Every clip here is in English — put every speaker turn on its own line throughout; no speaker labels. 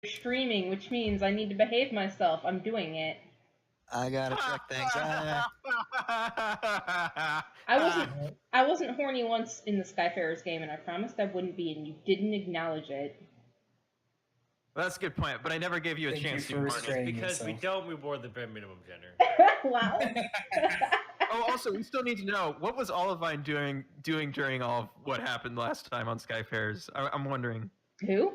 streaming, which means I need to behave myself. I'm doing it.
I gotta check things.
I wasn't horny once in the Skyfarers game, and I promised I wouldn't be, and you didn't acknowledge it.
Well, that's a good point, but I never gave you a chance to be horny.
Because we don't reward the bare minimum, Jenner.
Wow.
Oh, also, we still need to know, what was Olivine doing during all of what happened last time on Skyfarers? I'm wondering.
Who?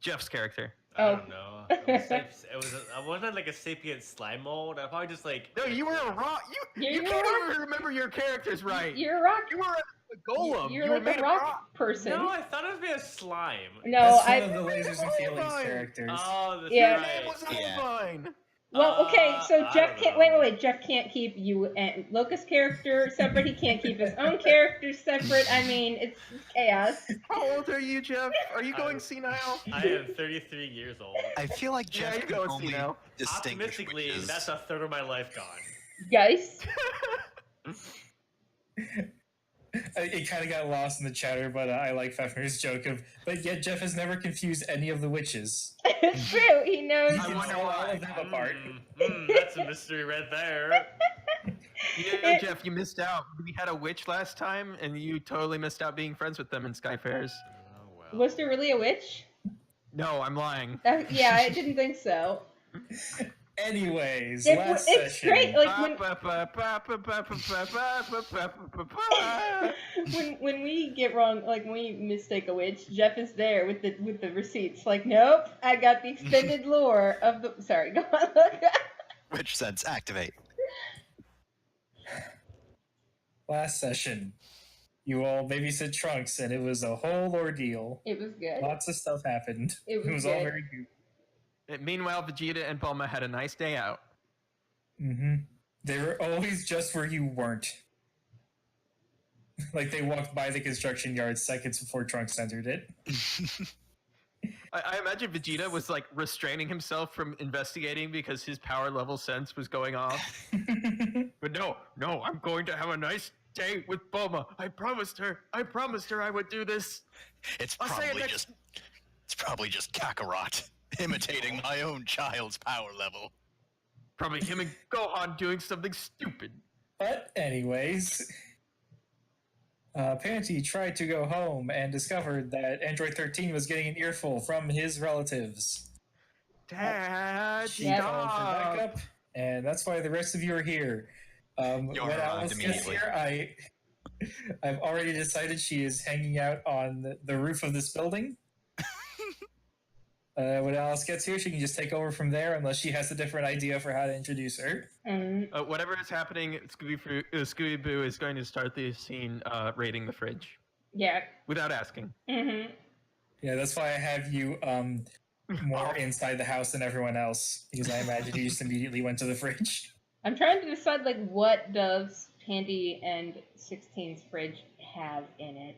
Jeff's character.
I don't know. I wasn't like a sapient slime mold. I probably just like.
No, you were a rock. You can't even remember your characters right.
You're a rock.
You were a golem.
You're like a rock person.
No, I thought it was made of slime.
No,
That's one of the Lasers and Feelings characters.
Oh, that's
Yeah.
right.
It was Olivine.
Well, okay, so Jeff can't.
know.
Wait. Jeff can't keep you and Locust character separate. He can't keep his own characters separate. I mean, it's chaos.
How old are you, Jeff? Are you going senile?
I am 33 years old.
I feel like Jeff
you're
can
going
only
senile.
distinguish
Optimistically,
which is...
that's a third of my life gone.
Guys.
It kind of got lost in the chatter, but I like Fefner's joke of, but yet Jeff has never confused any of the witches.
It's true. He knows.
He can tell all of them apart.
That's a mystery right there.
You know, Jeff, you missed out. We had a witch last time, and you totally missed out being friends with them in Skyfarers.
Oh, well.
Was there really a witch?
No, I'm lying.
Yeah, I didn't think so.
Anyways,
It's
session.
great. Like when we get wrong, like when we mistake a witch, Jeff is there with the receipts. Like, nope, I got the extended lore of the. Sorry, go on.
Witch sense activate.
Last session, you all babysit Trunks, and it was a whole ordeal.
It was good.
Lots of stuff happened.
It was
all
good.
very good.
Meanwhile, Vegeta and Bulma had a nice day out.
Mm-hmm. They were always just where you weren't. Like they walked by the construction yard seconds before Trunks entered it.
I imagine Vegeta was like restraining himself from investigating because his power level sense was going off. But no, I'm going to have a nice day with Bulma. I promised her I would do this.
It's probably just Kakarot imitating my own child's power level.
Probably him and Gohan doing something stupid.
But anyways, Panty tried to go home and discovered that Android 13 was getting an earful from his relatives.
Dad,
She called for backup, and that's why the rest of you are here. When Alice gets here, I've already decided she is hanging out on the roof of this building. When Alice gets here, she can just take over from there, unless she has a different idea for how to introduce her.
Whatever is happening, Scooby-Boo is going to start the scene raiding the fridge.
Yeah.
Without asking.
Mm-hmm.
Yeah, that's why I have you more inside the house than everyone else, because I imagine you just immediately went to the fridge.
I'm trying to decide, like, what does Pandy and 16's fridge have in it?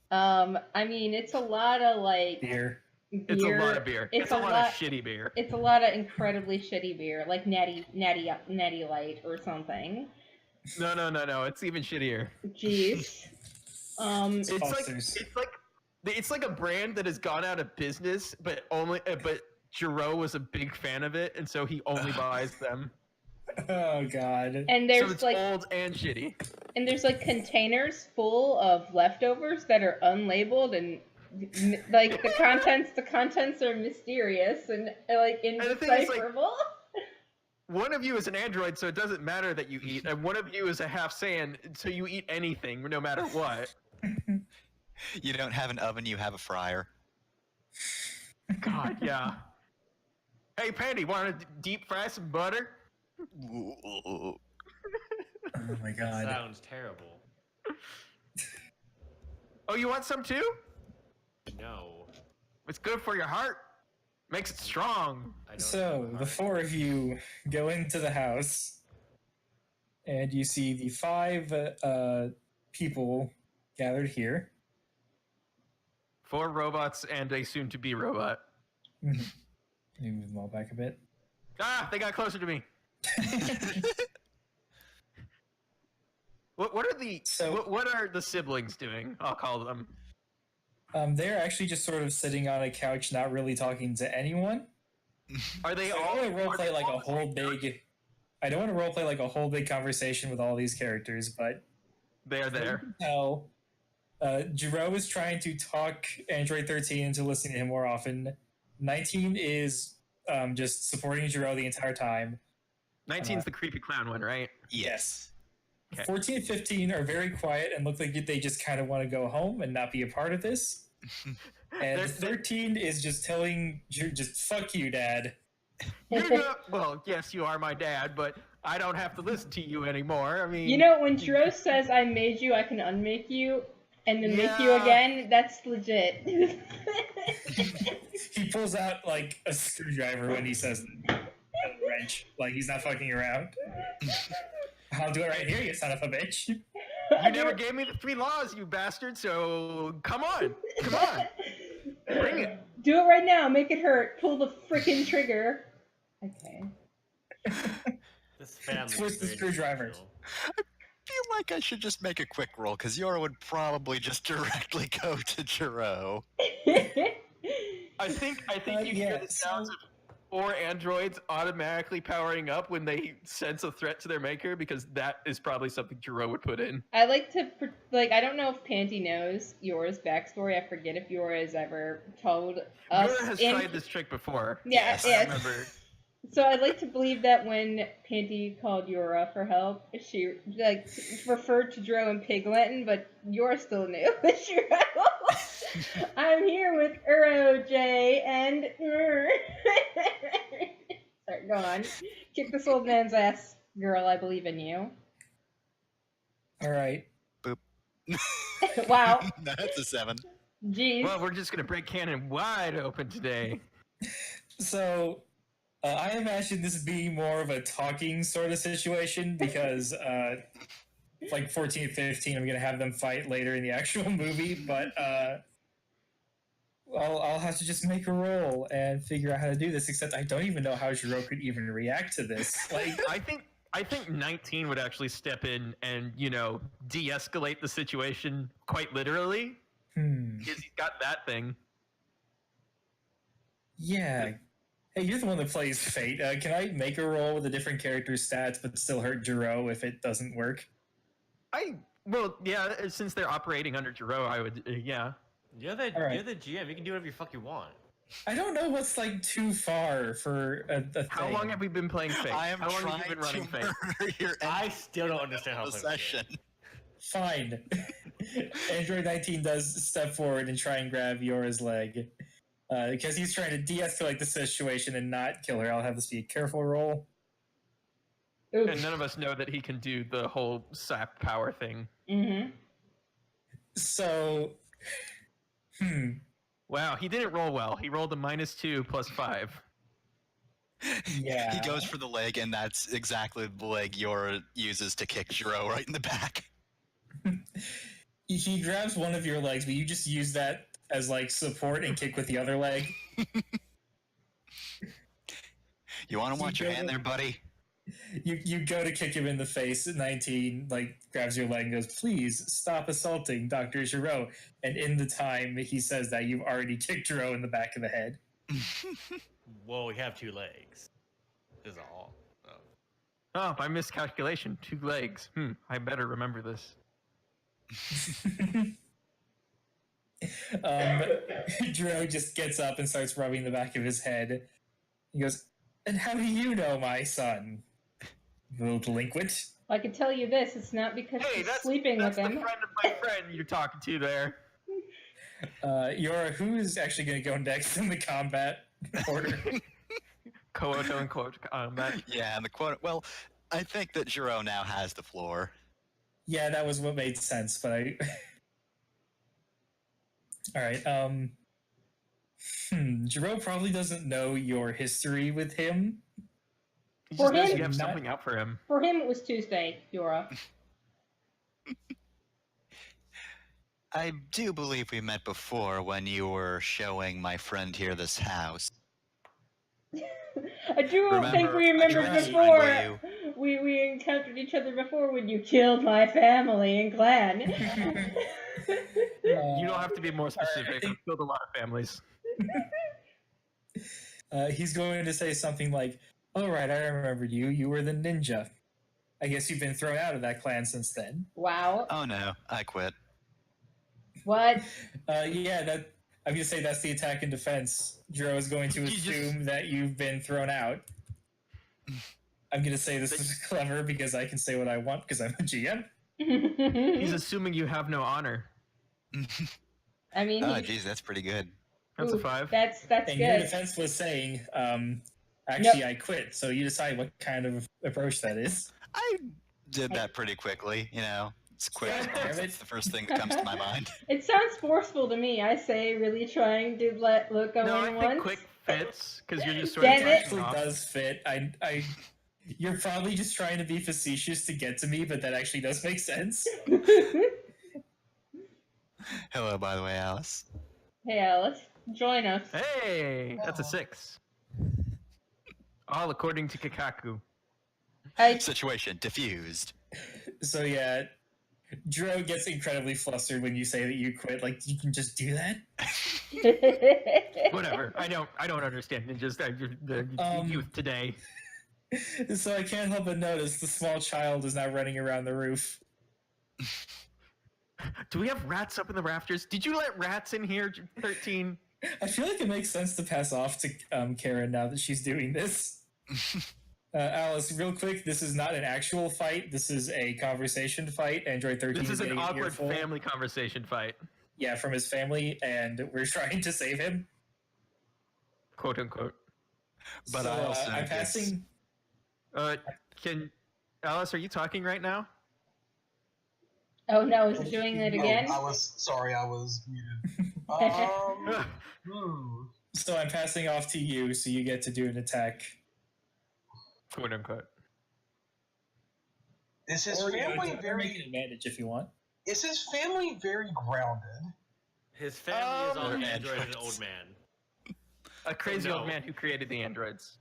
I mean, it's a lot of, like...
Beer.
It's a lot of beer. It's a lot of shitty beer.
It's a lot of incredibly shitty beer, like Natty Light or something.
No. It's even shittier.
Jeez.
It's like a brand that has gone out of business, but Jiro was a big fan of it, and so he only buys them.
Oh god.
And there's
so it's
like
old and shitty.
And there's like containers full of leftovers that are unlabeled and like the contents are mysterious and like indecipherable.
One of you is an android, so it doesn't matter that you eat, and one of you is a half Saiyan, so you eat anything, no matter what.
You don't have an oven, you have a fryer.
God, yeah. Hey, Pandy, want to deep fry some butter?
Oh my god.
Sounds terrible.
Oh, you want some too?
No.
It's good for your heart. Makes it strong.
So, the four of you go into the house, and you see the 5 people gathered here.
4 robots and a soon-to-be robot.
Let me move them all back a bit.
Ah, they got closer to me. What are the siblings doing? I'll call them.
They're actually just sort of sitting on a couch, not really talking to anyone.
Are they
So
all?
I don't want to roleplay like a whole big. I don't want to roleplay like a whole big conversation with all these characters, but
They are there.
How Jiro is trying to talk Android 13 into listening to him more often. 19 is just supporting Jiro the entire time.
19's the creepy clown one, right?
Yes.
Okay.
14 and 15 are very quiet and look like they just kind of want to go home and not be a part of this. And 13 is just telling, just fuck you, Dad.
Well, yes, you are my dad, but I don't have to listen to you anymore. I mean,
You know, when Jiro says, I made you, I can unmake you, and then make you again, that's legit.
He pulls out, like, a screwdriver when he says a wrench. Like, he's not fucking around. I'll do it right here, you son of a bitch.
You never gave me the 3 laws, you bastard, so come on. Come on. Bring it.
Do it right now, make it hurt. Pull the freaking trigger. Okay.
This family.
Twist the screwdriver.
I feel like I should just make a quick roll, because Yora would probably just directly go to Jiro.
I think you hear the sounds of 4 androids automatically powering up when they sense a threat to their maker, because that is probably something Jiro would put in.
I like to, I don't know if Panty knows Yora's backstory. I forget if Yora has ever told us.
Yora has tried this trick before.
Yeah,
yes. I remember.
So I'd like to believe that when Panty called Yora for help, she referred to Jiro in Pig Latin, but Yora still knew. I'm here with J and Sorry, go on. Kick this old man's ass, girl. I believe in you.
All right.
Boop.
Wow.
That's a 7.
Jeez.
Well, we're just gonna break canon wide open today.
So, I imagine this being more of a talking sort of situation because, like 14 and 15, I'm gonna have them fight later in the actual movie, but I'll have to just make a roll and figure out how to do this. Except I don't even know how Jiro could even react to this. Like,
I think 19 would actually step in and, de-escalate the situation quite literally. Because he's got that thing.
Yeah. Hey, you're the one that plays Fate. Can I make a roll with a different character's stats but still hurt Jiro if it doesn't work?
Well, yeah, since they're operating under Jiro, I would, yeah.
You're the GM. You can do whatever you fuck you want.
I don't know what's like too far for a thing.
How long have we been playing Fate?
I am
How long
trying
have you been running
Fate?
I still don't understand how to play
session.
Fine. Android 19 does step forward and try and grab Yora's leg. Because he's trying to de-escalate the situation and not kill her. I'll have this be a careful roll.
Oof.
And none of us know that he can do the whole sap power thing.
Mm-hmm.
So,
Wow, he didn't roll well. He rolled a -2 + 5.
Yeah.
He goes for the leg, and that's exactly the leg Yora uses to kick Jiro right in the back.
He grabs one of your legs, but you just use that as like support and kick with the other leg.
You want to watch your hand there, buddy?
You go to kick him in the face. 19 like grabs your leg and goes, "Please stop assaulting Dr. Jiro." And in the time he says that, you've already kicked Jiro in the back of the head.
Well, we have 2 legs. Is all.
Oh, by miscalculation, 2 legs. I better remember this.
Jiro just gets up and starts rubbing the back of his head. He goes, "And how do you know my son, little delinquent?"
I can tell you this, it's not because she's sleeping with him.
That's the friend of my friend you're talking to there.
Yora, who is actually going to go next in the combat order?
Koto and quote combat.
Yeah, and the quote. Well, I think that Jiro now has the floor.
Yeah, that was what made sense, but I... Alright, Jiro probably doesn't know your history with him.
He
For
just knows
him-
you have something out for him.
For him, it was Tuesday, Yora.
I do believe we met before when you were showing my friend here this house.
I do think we remembered before. We encountered each other before when you killed my family and clan.
You don't have to be more specific.
think-
I've killed a lot of families.
He's going to say something like, "All right, I remembered you. You were the ninja. I guess you've been thrown out of that clan since then."
Wow.
Oh no, I quit.
What?
Yeah, that I'm gonna say that's the attack and defense. Jiro is going to
You just-
assume that you've been thrown out. I'm gonna say this is clever because I can say what I want because I'm a GM.
He's assuming you have no honor.
I mean,
Oh geez, that's pretty good.
That's
ooh,
a 5.
That's
And your
good.
defense was saying, actually, I quit. So you decide what kind of approach that is.
I did that pretty quickly, you know. It's quick.
Damn it.
It's the first thing that comes to my mind.
It sounds forceful to me. I say, really trying to look
No, I
going
think
once.
quick fits because you're just sort
Damn
of
it.
It
touching
actually
off.
does fit. You're probably just trying to be facetious to get to me, but that actually does make sense.
Hello, by the way, Alice.
Hey, Alice, join us.
Hey, that's a 6. All according to Kikaku.
Situation diffused.
So yeah, Dro gets incredibly flustered when you say that you quit. Like, you can just do that?
Whatever. I don't understand ninjas. The youth today.
So I can't help but notice the small child is now running around the roof.
Do we have rats up in the rafters? Did you let rats in here, 13?
I feel like it makes sense to pass off to Karen now that she's doing this. Alice, real quick, this is not an actual fight. This is a conversation fight. Android 13
This is an
getting an
awkward
earful.
family conversation fight.
Yeah, from his family, and we're trying to save him.
Quote unquote.
But
So,
I also
I'm
guess-
passing.
Can Alice, are you talking right now?
Oh no, is it doing it again?
I was muted.
So I'm passing off to you, so you get to do an attack.
Quote unquote.
Is his
Or, you know,
family
make an
very?
advantage if you want.
Is his family very grounded?
His family is all
They're
android and an
androids.
old man.
A crazy
No.
old man who created the androids.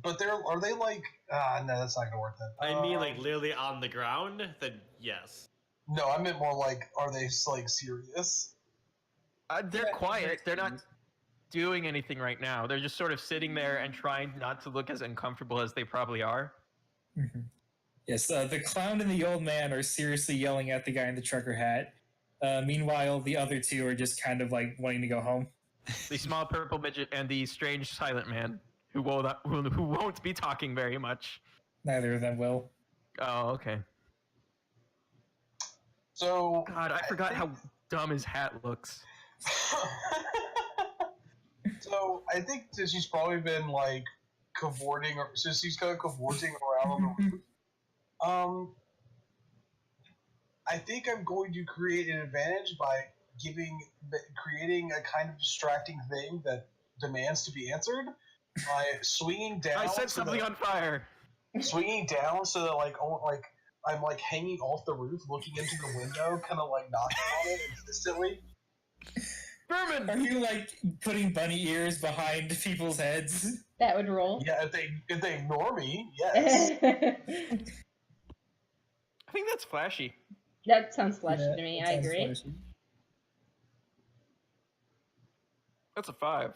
But are they like? No, that's not gonna work then.
I mean, like literally on the ground. Then yes.
No, I meant more like, are they like serious?
They're
Yeah,
quiet. They're not
serious.
doing anything right now. They're just sort of sitting there and trying not to look as uncomfortable as they probably are.
Mhm. Yes, the clown and the old man are seriously yelling at the guy in the trucker hat. Meanwhile, the other two are just kind of like wanting to go home.
The small purple midget and the strange silent man who won't be talking very much.
Neither of them will.
Oh, okay.
So
God, I forgot how dumb his hat looks.
So I think that she's probably been like cavorting, or since she's kind of cavorting around on the roof. I think I'm going to create an advantage by creating a kind of distracting thing that demands to be answered by swinging down.
I set
so
something
that-
on fire.
swinging down so that like I'm like hanging off the roof, looking into the window, kind of like knocking on it insistently.
Berman!
Are you like putting bunny ears behind people's heads?
That would roll.
Yeah, if they ignore me, yes.
I think that's flashy.
That sounds flashy
Yeah,
to me.
it
I
sounds
agree.
flashy.
That's a 5.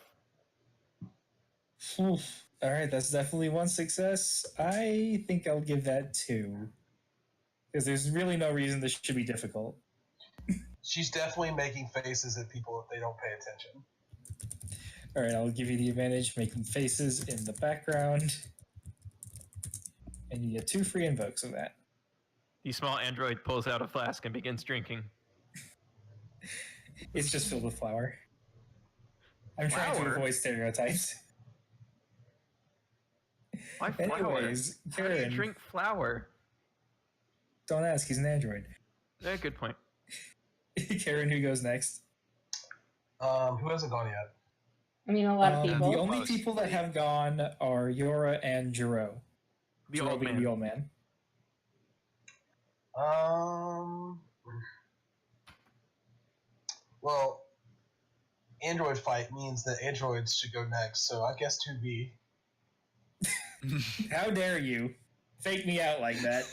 Oof. All right, that's definitely one success. I think I'll give that 2. Because there's really no reason this should be difficult.
She's definitely making faces at people if they don't pay attention.
All right, I'll give you the advantage making faces in the background. And you get 2 free invokes of that.
The small android pulls out a flask and begins drinking.
It's just filled with flour. I'm trying to
Flour?
avoid stereotypes.
Why flour?
Anyways,
How do you
Karen,
drink flour?
don't ask, he's an android.
Yeah, good point.
Karen, who goes next?
Who hasn't gone yet?
I mean, a lot of
The
people.
only
Most.
people that have gone are Yora and Jiro.
The
Jiro
old
being
man.
the old man.
Well, android fight means that androids should go next, so I guess 2B.
How dare you fake me out like that?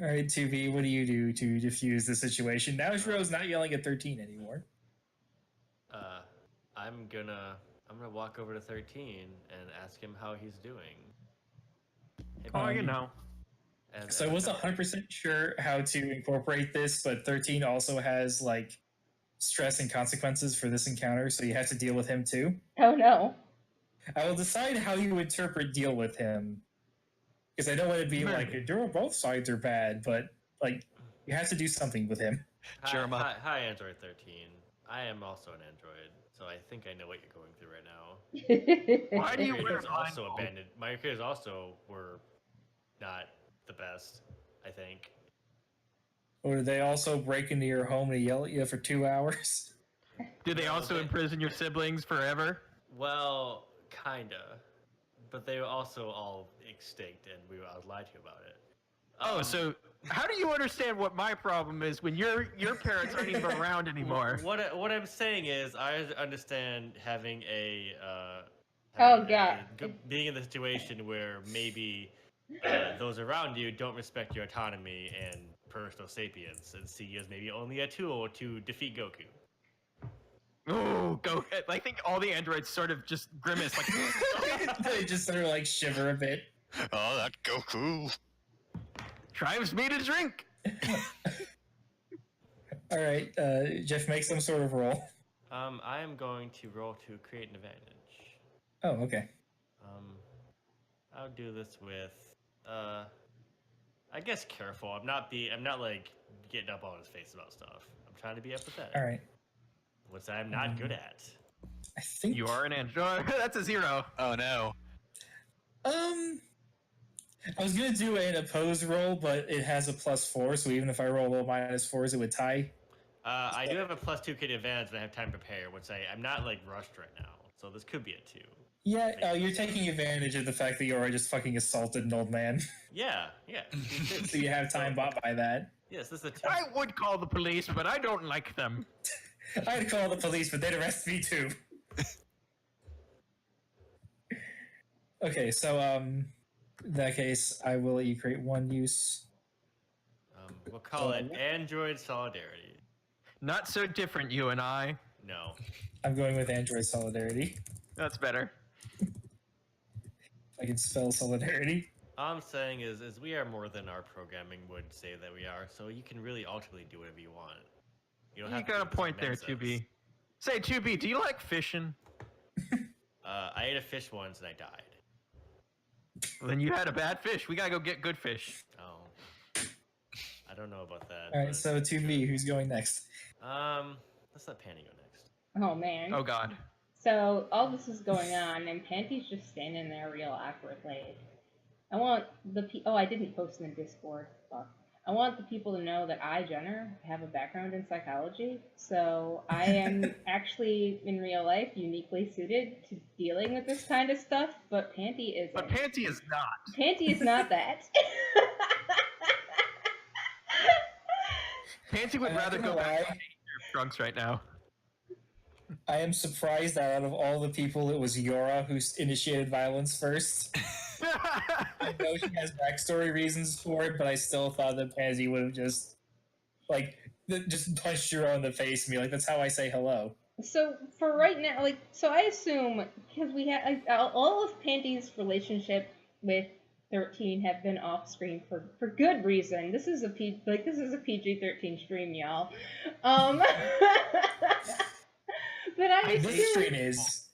All right, 2B, what do you do to diffuse the situation? Now Shiro's not yelling at 13 anymore.
I'm gonna walk over to 13 and ask him how he's doing. Hey,
Oh,
buddy.
you know.
So I wasn't 100% sure how to incorporate this, but 13 also has, like, stress and consequences for this encounter, so you have to deal with him too.
Oh no.
I will decide how you interpret deal with him. Because I don't want to be like, both sides are bad, but, like, you have to do something with him.
Hi, Android 13. I am also an android, so I think I know what you're going through right now.
Why do you
My
wear
creators also
blindfold?
abandoned. My creators also were not the best, I think.
Or do they also break into your home and yell at you for 2 hours?
Do they also imprison your siblings forever?
Well, kinda. But they were also all extinct, and I was lied to about it.
So how do you understand what my problem is when your parents aren't even around anymore?
What I'm saying is, I understand having a being in the situation where maybe those around you don't respect your autonomy and personal sapience, and see you as maybe only a tool to defeat Goku.
Oh, go! I think all the androids sort of just grimace, like
They just sort of like shiver a bit.
Oh, that Goku.
drives me to drink.
All right, Jeff, make some sort of roll.
I am going to roll to create an advantage.
Oh, okay.
I'll do this with, I guess careful. I'm not like getting up on his face about stuff. I'm trying to be empathetic.
All right.
Which I'm not good at.
I think
You are an android. That's a 0.
Oh no.
I was gonna do an opposed roll, but it has a +4, so even if I roll low -4s, it would tie.
I do have a +2 kid advantage, but I have time to prepare, which I'm not like rushed right now, so this could be a 2.
Yeah, you're taking advantage of the fact that you're just fucking assaulted an old man.
Yeah.
So you have time bought by that.
Yes, this is a 2.
I would call the police, but I don't like them.
I'd call the police, but they'd arrest me too. Okay, so in that case, I will let you create one use.
We'll call it Android Solidarity.
Not so different, you and I.
No.
I'm going with Android Solidarity.
That's better.
I can spell Solidarity.
All I'm saying is we are more than our programming would say that we are, so you can really ultimately do whatever you want. You don't
You
have to
got a
do what
point there,
Ned says.
2B. Say, 2B, do you like fishing?
I ate a fish once and I died.
Well, then you had a bad fish. We gotta go get good fish.
Oh. I don't know about that.
All right,
but-
so 2B, who's going next?
Let's let Panty go next.
Oh man.
Oh, God.
So all this is going on, and Panty's just standing there real awkwardly. I want I didn't post in the Discord. Fuck. I want the people to know that I, Jenner, have a background in psychology, so I am actually, in real life, uniquely suited to dealing with this kind of stuff, but Panty isn't.
But Panty is not.
Panty is not that.
Panty would
I'm not
rather
gonna
go back
lie.
to your trunks right now.
I am surprised that out of all the people, it was Yora who initiated violence first. I know she has backstory reasons for it, but I still thought that Pansy would have just punched Yora in the face and be like, "That's how I say hello."
So for right now, so I assume, because we have all of Panty's relationship with 13 have been off screen for good reason. This is a PG-13 stream, y'all. But I assume,
This stream is.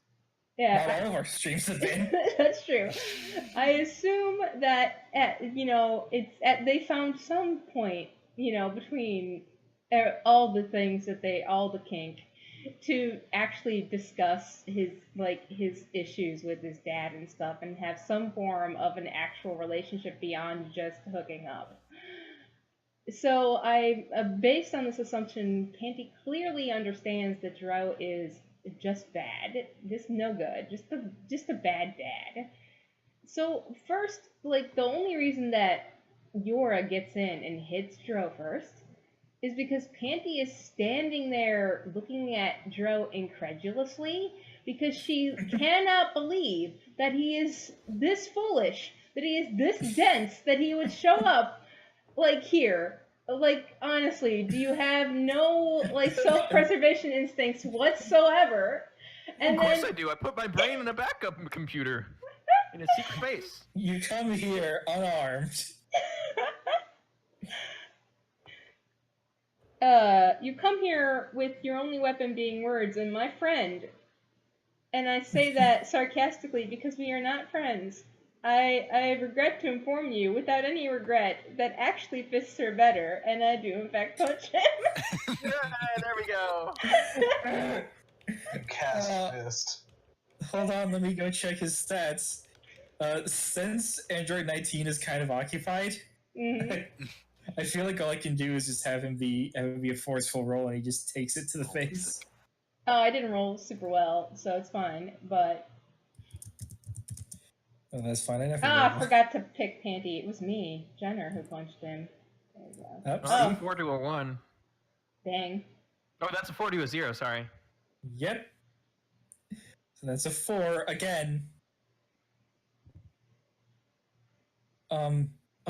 yeah,
Not all of our streams have been.
that's true. I assume that they found some point, between all the things all the kink, to actually discuss his issues with his dad and stuff, and have some form of an actual relationship beyond just hooking up. So based on this assumption, Panty clearly understands that Dro is just bad, just no good, just a bad dad. So first, the only reason that Yora gets in and hits Dro first is because Panty is standing there looking at Dro incredulously, because she cannot believe that he is this foolish, that he is this dense, that he would show up like here. Like honestly, do you have no like self-preservation instincts whatsoever? And
Of course
then
I do. I put my brain in a backup computer in a secret base.
You come here unarmed.
you come here with your only weapon being words, and my friend, and I say that sarcastically because we are not friends. I regret to inform you, without any regret, that actually fists are better, and I do in fact punch him.
Yeah, there we go.
Cast fist.
Hold on, let me go check his stats. Since Android 19 is kind of occupied, I feel like all I can do is just have him be a forceful roll, and he just takes it to the face.
Oh, I didn't roll super well, so it's fine, but...
Oh, that's fine. I never.
I forgot to pick Panty. It was me, Jenner, who punched him. There you go.
Oops.
Oh, 4 to a 1.
Dang.
Oh, that's a 4 to a 0, sorry.
Yep. So that's a 4 again. Oh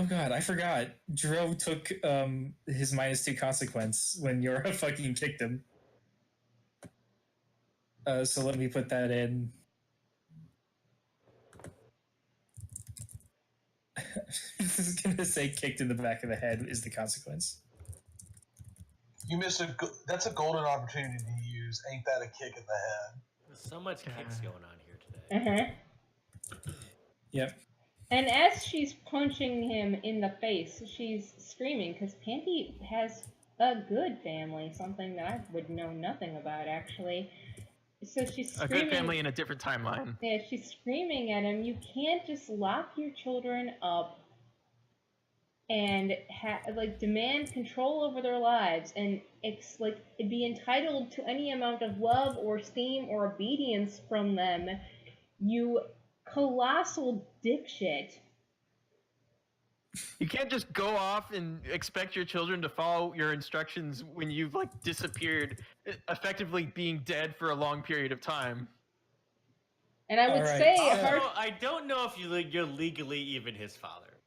god, I forgot. Dro took his -2 consequence when Yora fucking kicked him. So let me put that in. This is gonna say kicked in the back of the head is the consequence.
You missed that's a golden opportunity to use. Ain't that a kick in the head?
There's so much kicks going on here today.
Yep.
And as she's punching him in the face, she's screaming, because Panty has a good family, something that I would know nothing about, actually. So she's screaming...
A good family in a different timeline.
Yeah, she's screaming at him, you can't just lock your children up and demand control over their lives and be entitled to any amount of love or esteem or obedience from them, you colossal dipshit.
You can't just go off and expect your children to follow your instructions when you've disappeared, effectively being dead for a long period of time.
And I would
All right.
say,
I don't know if you're legally even his father.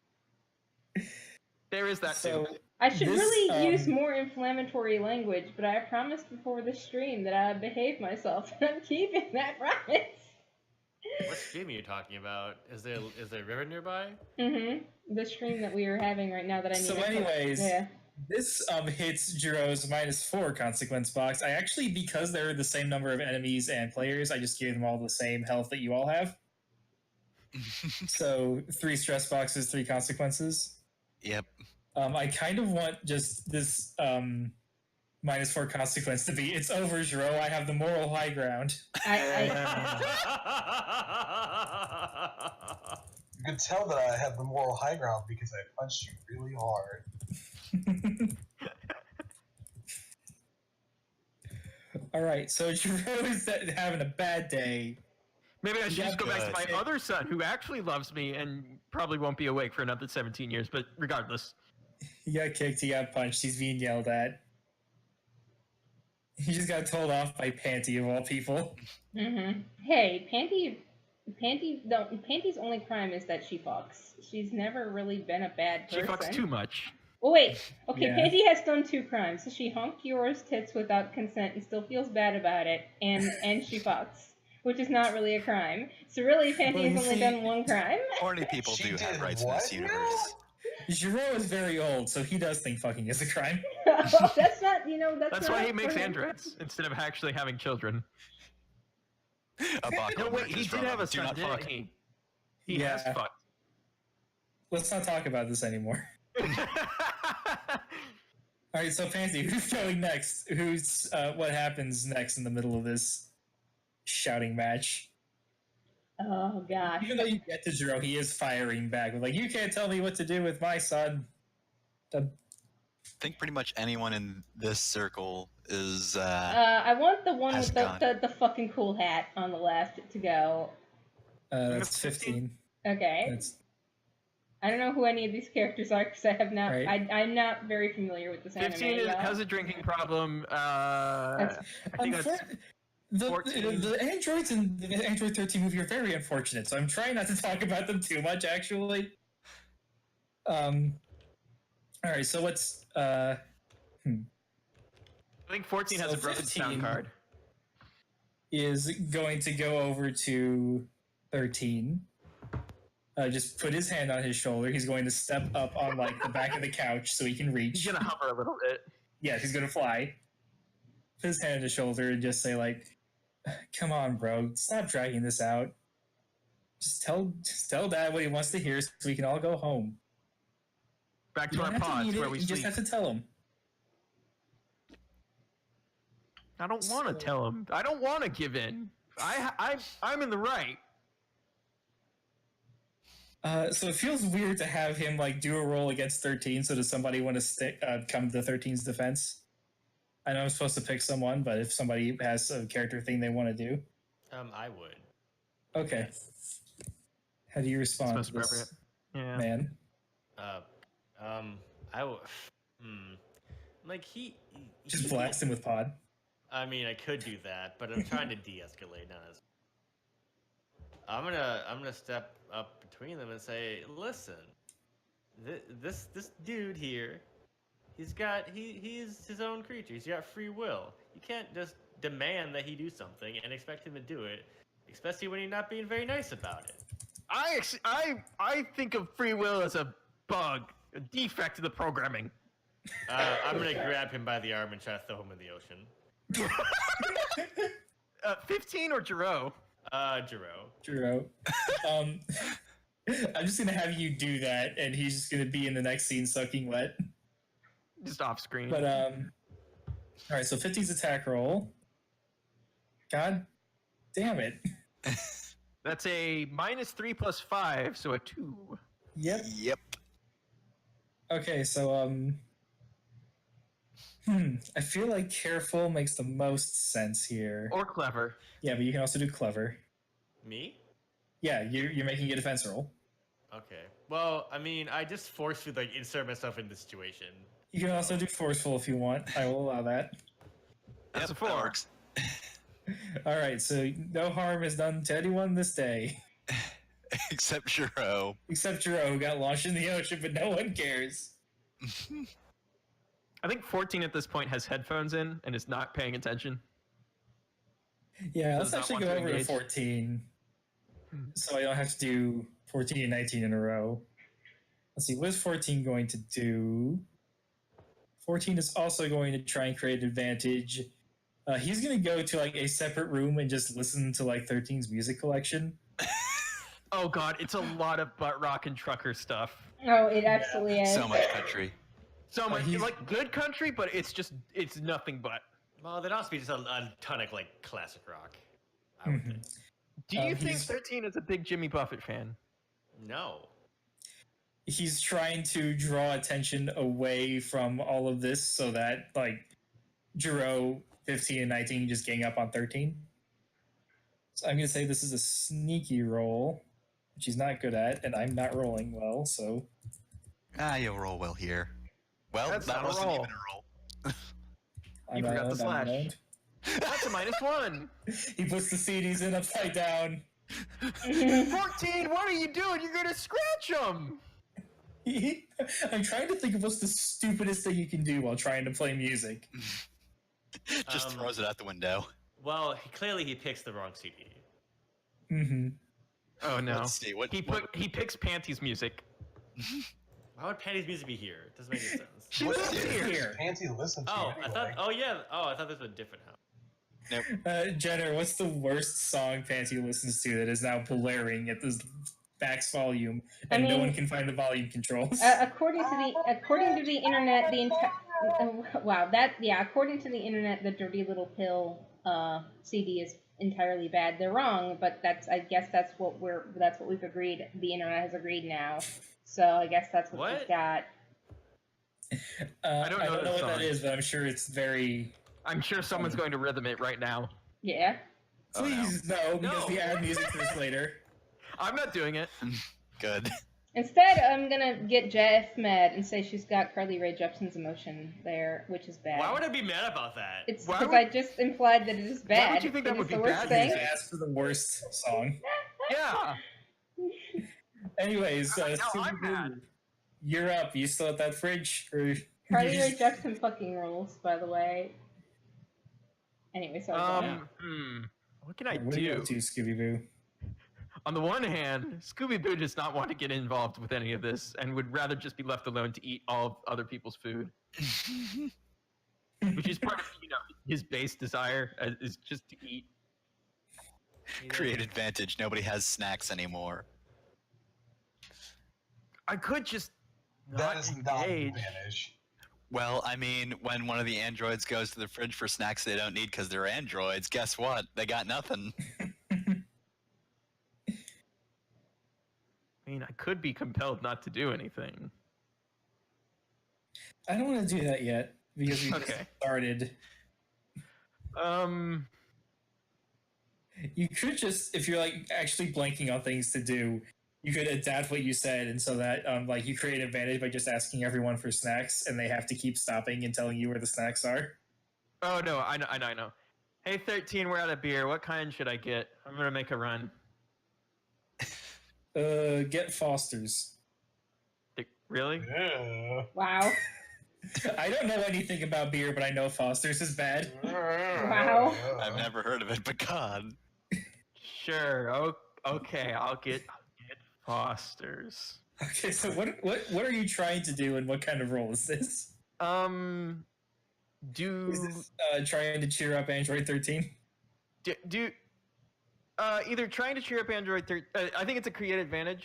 There is that too.
I should really use more inflammatory language, but I promised before the stream that I would behave myself, and I'm keeping that promise.
What stream are you talking about? Is there a river nearby?
The stream that we are having right now that I need.
So
to
anyways,
yeah.
This hits Jiro's -4 consequence box. I actually, because they're the same number of enemies and players, I just gave them all the same health that you all have. So 3 stress boxes, 3 consequences.
Yep.
I kind of want just this -4 consequence to be, it's over, Jiro. I have the moral high ground.
You can tell that I have the moral high ground because I punched you really hard.
All right, so Jiro is having a bad day.
Maybe I should just go back to my other son, who actually loves me and probably won't be awake for another 17 years, but regardless.
He got kicked, he got punched, he's being yelled at. He just got told off by Panty, of all people.
Hey, Panty's only crime is that she fucks. She's never really been a bad person.
She fucks too much.
Oh, wait. Okay,
Yeah.
Panty has done 2 crimes. So she honked Yora's tits without consent and still feels bad about it, and she fucks, which is not really a crime. So really, Panty has only done 1 crime.
Horny people
She
do have
did
rights in
what
this universe.
Jiro is very old, so he does think fucking is a crime.
That's not,
That's
not
why he
for
makes
him.
androids, instead of actually having children.
No,
wait, he did have a son, didn't he? He has fucked.
Let's not talk about this anymore. Alright, so Pansy, who's going next? What happens next in the middle of this shouting match?
Oh, gosh.
Even though you get to Jiro, he is firing back with you can't tell me what to do with my son.
I think pretty much anyone in this circle is.
I want the one
has
with
gone.
the fucking cool hat on the left to go.
That's 15.
Okay. I don't know who any of these characters are because I have not.
Right.
I'm not very familiar with this anime.
15 has a drinking problem. I think that's
The androids in the Android 13 movie are very unfortunate, so I'm trying not to talk about them too much, actually. All right, so what's
I think 14 has
So
a broken
15
sound card.
is going to go over to 13. Just put his hand on his shoulder. He's going to step up on like the back of the couch so he can reach.
He's gonna hover a little bit.
Yeah, he's gonna fly. Put his hand on his shoulder and just say like, "Come on, bro, stop dragging this out. Just tell Dad what he wants to hear so we can all go home.
Back
You
to
don't
our
have to
pods
eat
where
it,
we
you
sleep.
just have to tell him."
I don't want to
So-
tell him. I don't want to give in. I'm in the right.
So it feels weird to have him like do a roll against 13. So does somebody want to come to 13's defense? I know I'm supposed to pick someone, but if somebody has a character thing they want to do,
I would.
okay. How do you respond
Most
to this,
appropriate. Yeah.
man?
I would. Like
Just blast him with pod.
I mean, I could do that, but I'm trying to de-escalate. Not as. I'm gonna step up between them and say, listen, this dude here, he's his own creature. He's got free will. You can't just demand that he do something and expect him to do it, especially when you're not being very nice about it.
I think of free will as a bug, a defect in the programming.
I'm gonna grab him by the arm and try to throw him in the ocean.
15 or Jiro?
Jiro. I'm just gonna have you do that, and he's just gonna be in the next scene soaking wet.
Just off screen.
But all right. So 50's attack roll. God damn it.
That's a -3 + 5, so a 2.
Yep.
Yep.
Okay. So I feel like careful makes the most sense here.
Or clever.
Yeah, but you can also do clever.
Me?
Yeah, you're making a defense roll.
Okay. Well, I mean, I just forcefully like insert myself in the situation.
You can also do forceful if you want. I will allow that.
That's
Yep,
a 4.
that works.
All right, so no harm is done to anyone this day,
Except Shiro.
except Jiro, who got launched in the ocean, but no one cares.
I think 14 at this point has headphones in and is not paying attention.
Yeah,
Does
let's
not
actually
want
go
to
over to
engage.
14, so I don't have to do 14 and 19 in a row. Let's see, what is 14 going to do? 14 is also going to try and create an advantage. He's going to go to like a separate room and just listen to like 13's music collection.
Oh god, it's a lot of butt rock and trucker stuff.
Oh, it absolutely is.
So much country.
So much,
he's-
like good country, but it's nothing but.
Well, there'd also be just a ton of like classic rock. I would
Mhm.
think.
Do you think
he's-
13 is a big Jimmy Buffett fan?
No.
He's trying to draw attention away from all of this so that like Jiro 15 and 19 just gang up on 13. So I'm gonna say this is a sneaky roll, which he's not good at, and I'm not rolling well, so
You'll roll well here. Well,
That's
that
not a
wasn't
roll.
even a roll.
I'm
You
not
forgot the
owned, I'm
slash.
owned.
That's a -1.
He puts the CDs in upside down.
14, what are you doing? You're gonna scratch them.
I'm trying to think of what's the stupidest thing you can do while trying to play music.
Just throws it out the window.
Well, clearly he picks the wrong CD.
Mm-hmm.
Oh no.
Let's see. What,
He picks Panty's music.
Why would Patty's music be here? It doesn't make any sense.
She
What
lives
is
here.
Fancy listen to
Oh,
anyway.
I thought. Oh yeah. Oh, I thought this was a different house.
Jenner, what's the worst song Pansy listens to that is now blaring at this max volume, and no
mean-
one can find the volume controls?
According to the internet, the entire according to the internet, the Dirty Little Pill CD is entirely bad. They're wrong, but I guess that's what we've agreed. The internet has agreed now, so I guess that's what
What?
we've got.
I
don't
don't
know
know
the
what that
song.
is, but I'm sure it's very.
I'm sure someone's going to rhythm it right now.
Yeah.
Oh, no.
Please no, because
No.
we add music to this later.
I'm not doing it.
Good.
Instead, I'm gonna get Jeff mad and say she's got Carly Rae Jepsen's emotion there, which is bad.
Why would I be mad about that?
It's
Why
because
would-
I just implied that it is bad.
Why would you think that
It
would
is
be
the worst
bad?
thing.
Just ask for the worst song.
Yeah.
Anyways,
Now
Super
I'm mad.
Blue. you're up. You still at that fridge? Or
Party
you just-
rejection fucking rules, by the way. Anyway, so
What can I
What are you
do?
up to, Scooby-Boo?
On the one hand, Scooby-Doo does not want to get involved with any of this and would rather just be left alone to eat all of other people's food, which is part of his base desire is just to eat.
Create advantage. Nobody has snacks anymore.
I could just
That
not
is not an
engage.
advantage.
Well, I mean, when one of the androids goes to the fridge for snacks they don't need because they're androids, guess what? They got nothing.
I mean, I could be compelled not to do anything.
I don't want to do that yet because we just
Okay.
started. You could just, if you're like actually blanking on things to do, you could adapt what you said, and so that like you create an advantage by just asking everyone for snacks, and they have to keep stopping and telling you where the snacks are.
Oh no, I know. Hey, 13, we're out of beer. What kind should I get? I'm gonna make a run.
Get Foster's.
Really?
Yeah.
wow.
I don't know anything about beer, but I know Foster's is bad.
Wow.
I've never heard of it, but God.
Sure. Okay, I'll get Foster's.
Okay, so what are you trying to do, and what kind of role is this?
Do
Is this trying to cheer up Android 13?
Either trying to cheer up Android 13. I think it's a create advantage.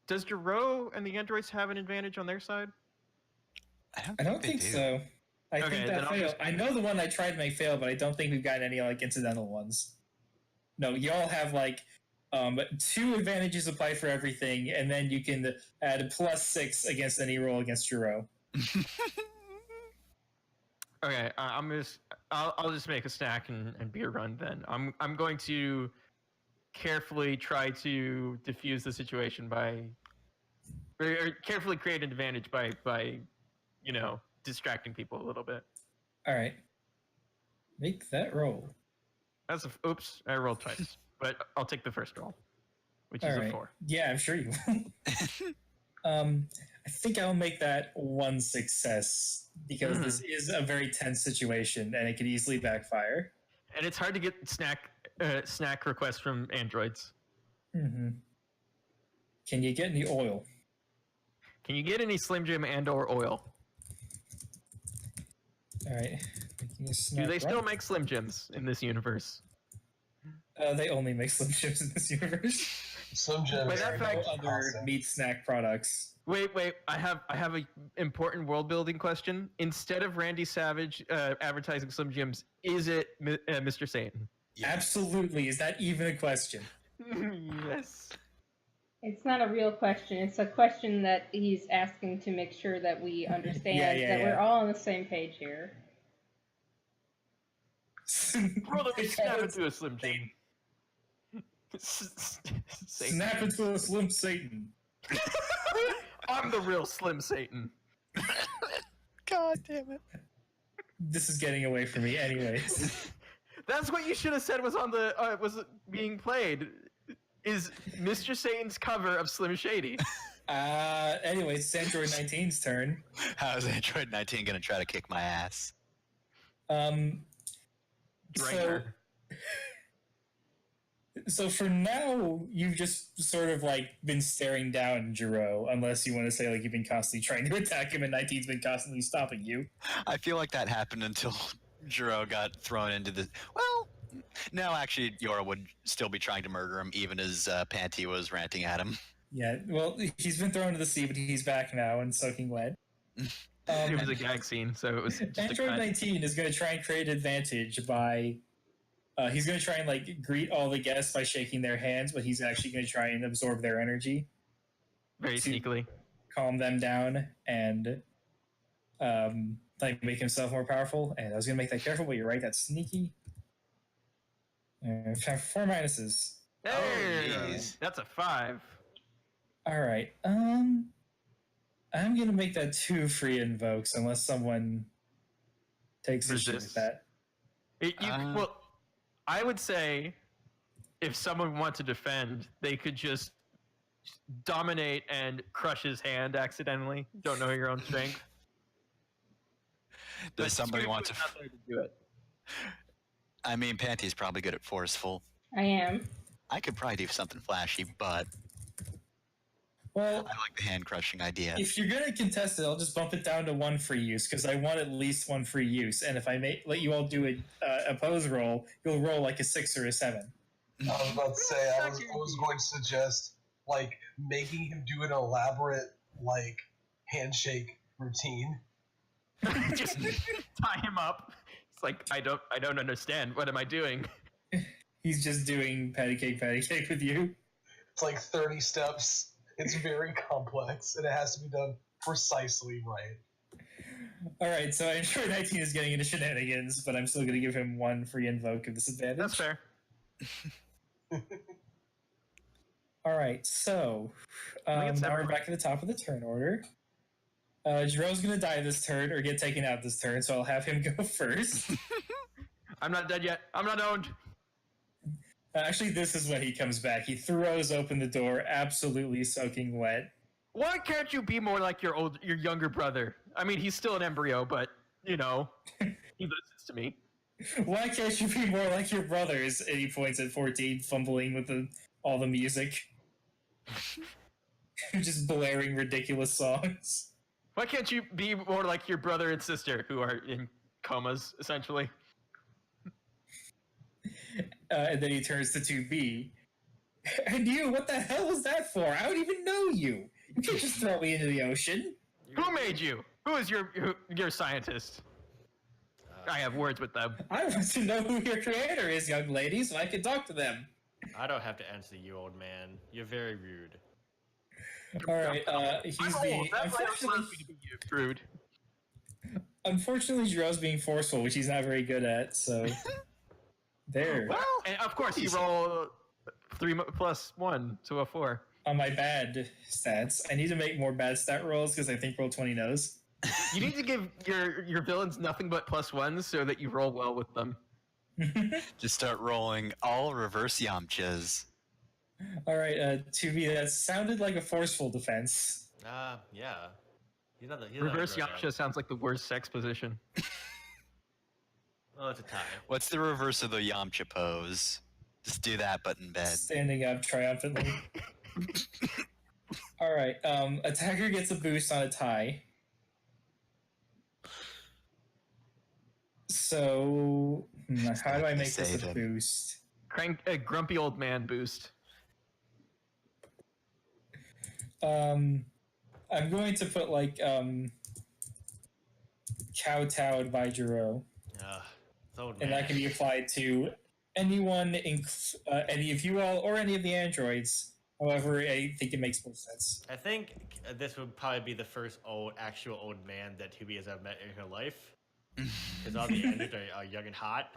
Does Jiro and the androids have an advantage on their side?
I don't think
they do.
so. I
Okay,
think
then
that
I'll
failed.
just-
I know the one I tried may fail, but I don't think we've got any like incidental ones. No, y'all have like 2 advantages apply for everything, and then you can add a +6 against any roll against Jiro.
Okay, I'll just make a snack and beer run then. I'm going to carefully try to diffuse the situation or carefully create an advantage by distracting people a little bit.
All right, make that roll.
Oops, I rolled twice, but I'll take the first roll, which is
All
a
right.
4.
Yeah, I'm sure you will. I think I'll make that 1 success because this is a very tense situation and it could easily backfire.
And it's hard to get snack requests from androids.
Mm-hmm. Can you get any oil?
Can you get any Slim Jim and/or oil?
All right. Making a
Do
snack
they
run.
still make Slim Jims in this universe?
They only make Slim Jims in this universe.
Slim Jims
By that
are
fact-
no
Other
concept.
meat snack products.
Wait! I have a important world building question. Instead of Randy Savage advertising Slim Jims, is it Mr. Satan?
Yeah.
Absolutely. Is that even a question?
Yes.
It's not a real question. It's a question that he's asking to make sure that we understand that we're all on the same page here.
Roll them
They
snap
call it
into a Slim Jim. Satan.
Snap into a Slim Satan.
I'm the real Slim Satan.
God damn it.
This is getting away from me, anyways.
That's what you should have said was on the was being played. Is Mr. Satan's cover of Slim Shady?
Anyways, it's Android 19's turn.
How's Android 19 gonna try to kick my ass?
So for now, you've just sort of like been staring down Jiro, unless you want to say like you've been constantly trying to attack him and 19's been constantly stopping you.
I feel like that happened until Jiro got thrown into the. Well, no, actually, Yora would still be trying to murder him, even as Panty was ranting at him.
Yeah, well, he's been thrown to the sea, but he's back now and soaking wet.
It was a gag scene, so it was just a
Android
cut.
19 is going to try and create advantage by. He's going to try and like greet all the guests by shaking their hands, but he's actually going to try and absorb their energy,
Very sneakily.
calm them down, and like make himself more powerful. And I was going to make that careful, but you're right, that's sneaky. 4 minuses.
Hey,
jeez.
that's a 5.
All right. I'm going to make that 2 free invokes unless someone takes issue with
Resist.
that.
Well, I would say if someone wants to defend, they could just dominate and crush his hand accidentally. Don't know your own strength.
Does somebody want to?
Not there to do it?
I mean, Panty's probably good at forceful.
I am.
I could probably do something flashy, but
Well,
I like the hand crushing idea.
if you're gonna contest it, I'll just bump it down to 1 free use because I want at least 1 free use. And if I let you all do a pose roll, you'll roll like a 6 or a 7.
I was about to say, I was going to suggest, like, making him do an elaborate, like, handshake routine.
Just tie him up. It's like I don't understand. What am I doing?
He's just doing patty cake with you.
It's like 30 steps. It's very complex, and it has to be done precisely right.
All right, so I'm sure 19 is getting into shenanigans, but I'm still going to give him 1 free invoke of disadvantage.
That's fair.
All right, so
I think it's
now we're
everybody.
back at the top of the turn order. Jerome's going to die this turn or get taken out this turn, so I'll have him go first.
I'm not dead yet. I'm not owned.
Actually, this is when he comes back. He throws open the door, absolutely soaking wet.
Why can't you be more like your younger brother? I mean, he's still an embryo, but you know, he listens to me.
Why can't you be more like your brothers? And he points at 14, fumbling with all the music. Just blaring ridiculous songs.
Why can't you be more like your brother and sister who are in comas, essentially?
And then he turns to 2B. And you, what the hell was that for? I don't even know you. You can't just throw me into the ocean.
Who made you? Who is your scientist? I have words with them.
I want to know who your creator is, young lady, so I can talk to them.
I don't have to answer you, old man. You're very rude.
All right, he's
I'm
being
old. That might
unfortunately.
allow me to be rude.
Unfortunately, Jerome's being forceful, which he's not very good at. So there.
Well, and of course you roll 3 plus 1 to a 4.
On my bad stats, I need to make more bad stat rolls because I think roll 20 knows.
You need to give your villains nothing but plus 1s so that you roll well with them.
Just start rolling all reverse Yamchas.
All right, 2B. That sounded like a forceful defense.
Yeah. He's not
Reverse
the
Yamcha sounds like the worst sex position.
Oh, it's a tie.
What's the reverse of the Yamcha pose? Just do that, but in bed.
Standing up triumphantly. All right, attacker gets a boost on a tie. So, how do I make this
Save
a
him.
boost?
Crank a grumpy old man boost.
I'm going to put like kowtowed by Jiro,
So
and that can be applied to anyone, any of you all, or any of the androids. However, I think it makes more sense.
I think this would probably be the first actual old man that Tubi has ever met in her life. Because all the androids are young and hot.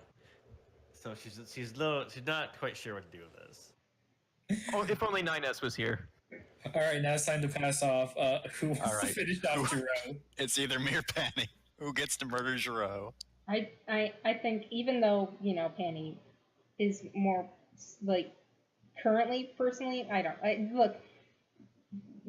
So she's not quite sure what to do with this.
Oh, if only 9S was here.
All right, now it's time to pass off. Who wants
All
to
right.
finish off Jiro?
It's either me or Penny. Who gets to murder Jiro?
I think even though, Penny is more, like, currently, personally, look,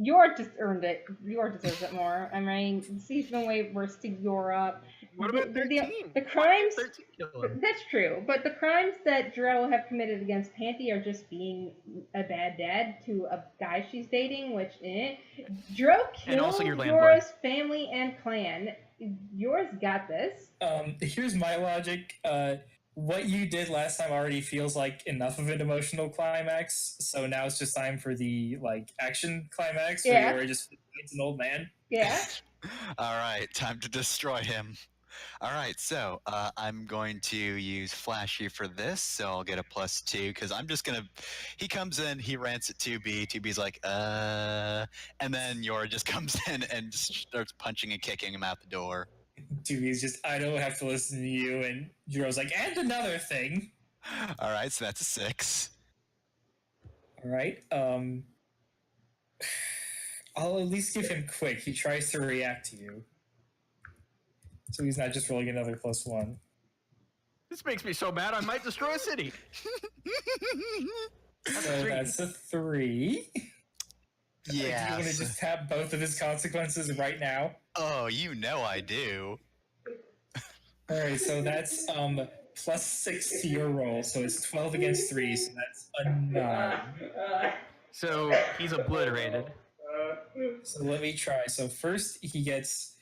Yor just earned it. Yor deserves it more. I mean, he's been way worse to Yor up.
What about 13?
The crimes...
13 kill him?
That's true, but the crimes that Jiro have committed against Panty are just being a bad dad to a guy she's dating, which, Jiro
And also
killed
your landlord.
Yora's family and clan. Yours got this.
Here's my logic. What you did last time already feels like enough of an emotional climax, so now it's just time for the action climax where
Yeah.
Yora just it's an old man.
Yeah.
All right, time to destroy him. All right, so I'm going to use Flashy for this, so I'll get a +2 because I'm just gonna. He comes in, he rants at 2B. 2B's like, and then Yora just comes in and just starts punching and kicking him out the door.
He's just, I don't have to listen to you, and Jiro's like, and another thing.
All right, so that's a 6.
All right. I'll at least give him quick. He tries to react to you, so he's not just rolling another +1.
This makes me so mad I might destroy a city.
So that's a 3. Do you want to just tap both of his consequences right now?
Oh, you know I do.
Alright, so that's plus 6 to your roll, so it's 12 against 3, so that's a 9.
So he's obliterated.
So let me try. So first he gets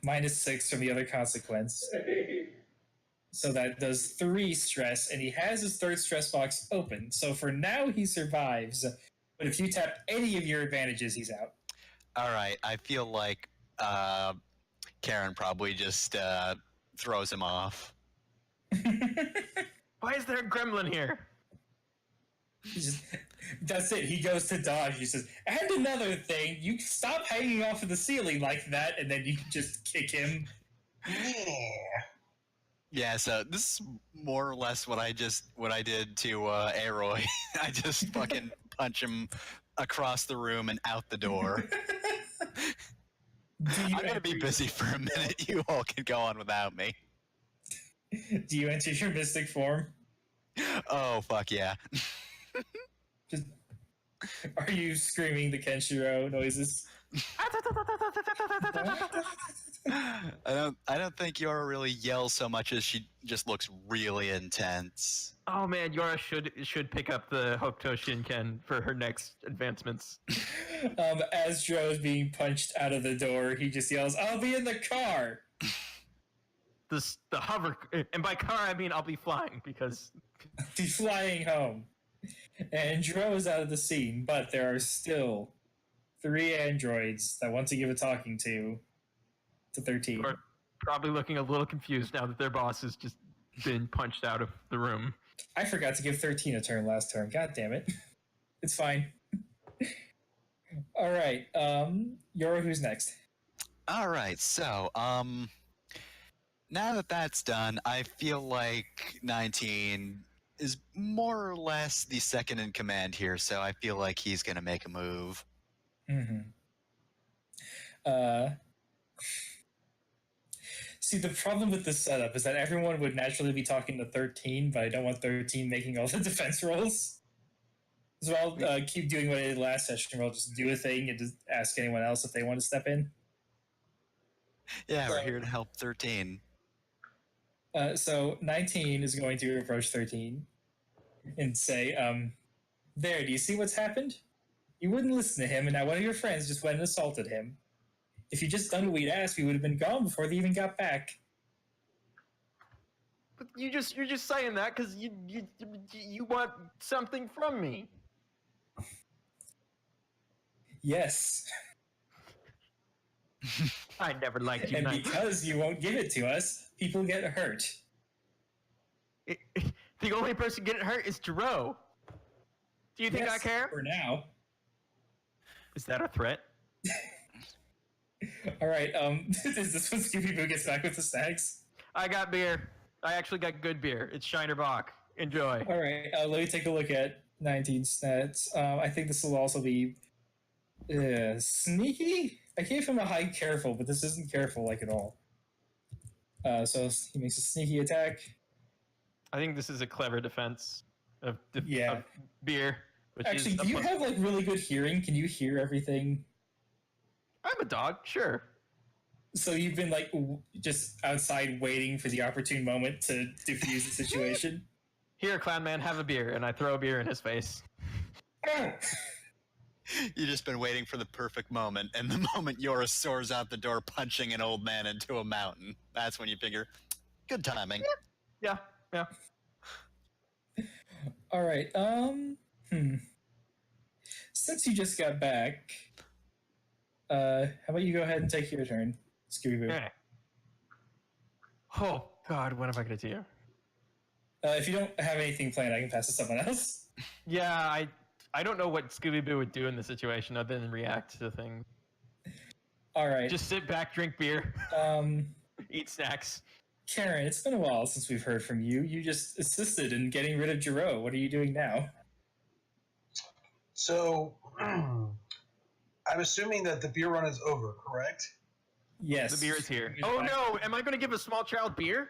minus 6 from the other consequence. So that does 3 stress, and he has his third stress box open. So for now he survives, but if you tap any of your advantages, he's out.
All right, I feel like Karen probably just throws him off.
Why is there a gremlin here?
That's it. He goes to dodge. He says, and another thing, you stop hanging off of the ceiling like that, and then you can just kick him.
Yeah.
Yeah, so this is more or less what I did to Aroy. I just fucking punch him across the room and out the door. I'm gonna be busy for a minute. You all can go on without me.
Do you enter your mystic form?
Oh fuck yeah!
Are you screaming the Kenshiro noises?
I don't think Yora really yells so much as she just looks really intense.
Oh man, Yora should pick up the Hokuto Shinken for her next advancements.
As Jiro is being punched out of the door, he just yells, "I'll be in the car!"
The hover, and by car I mean I'll be flying because
He's flying home. And Jiro is out of the scene, but there are still 3 androids that want to give a talking to 13.
Are probably looking a little confused now that their boss has just been punched out of the room.
I forgot to give 13 a turn last turn. God damn it. It's fine. All right. Yoro, who's next?
All right, so now that that's done, I feel like 19 is more or less the second in command here, so I feel like he's gonna make a move.
Mm-hmm. See, the problem with this setup is that everyone would naturally be talking to 13, but I don't want 13 making all the defense rolls. So I'll keep doing what I did last session. I'll just do a thing and just ask anyone else if they want to step in.
Yeah, we're here to help 13.
So 19 is going to approach 13 and say, there, do you see what's happened? You wouldn't listen to him, and now one of your friends just went and assaulted him. If you'd just done what we'd asked, we would have been gone before they even got back.
But you're just saying that because you want something from me.
Yes.
I never liked you.
And because you won't give it to us, people get hurt.
The only person getting hurt is Jiro. Do you think I care?
For now.
Is that a threat?
All right. Is this when Scooby-Doo gets back with the snacks?
I got beer. I actually got good beer. It's Shiner Bock. Enjoy.
All right. Let me take a look at 19 stats. I think this will also be sneaky. I gave him a high careful, but this isn't careful like at all. So he makes a sneaky attack.
I think this is a clever defense of beer. Which
Actually,
is
do you have like really good hearing? Can you hear everything?
I'm a dog, sure.
So you've been like just outside waiting for the opportune moment to defuse the situation?
Here, clown man, have a beer, and I throw a beer in his face.
You've just been waiting for the perfect moment, and the moment Yora soars out the door punching an old man into a mountain, that's when you figure, good timing.
Yeah.
All right. Since you just got back, how about you go ahead and take your turn, Scooby-Doo?
Okay. Oh God, what am I gonna do?
If you don't have anything planned, I can pass to someone else.
Yeah, I don't know what Scooby-Doo would do in this situation other than react to things.
All right.
Just sit back, drink beer, eat snacks.
Karen, it's been a while since we've heard from you. You just assisted in getting rid of Jiro. What are you doing now?
So, I'm assuming that the beer run is over, correct?
Yes.
The beer is here. Oh no! Am I going to give a small child beer?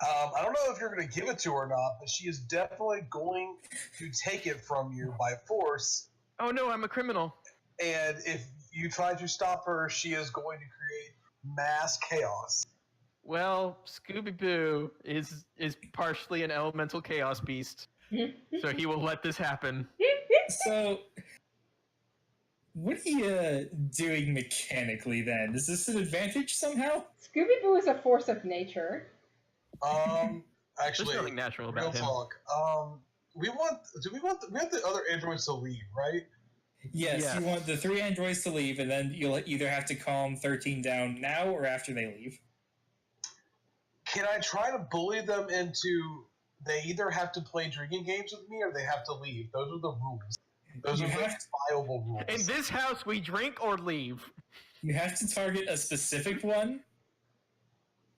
I don't know if you're going to give it to her or not, but she is definitely going to take it from you by force.
Oh no! I'm a criminal.
and if you try to stop her, she is going to create mass chaos.
Well, Scooby-Boo is partially an elemental chaos beast, so he will let this happen.
So, what are you doing mechanically then? Is this an advantage somehow?
Scooby Doo is a force of nature.
Actually,
There's nothing natural
real
about him.
talk. We want the other androids to leave, right?
Yes,
Yes.
you want the 3 androids to leave, and then you'll either have to calm 13 down now or after they leave.
Can I try to bully them into they either have to play drinking games with me or they have to leave? Those are the rules. Those
You
are the
have
viable rules.
In this house, we drink or leave.
You have to target a specific one.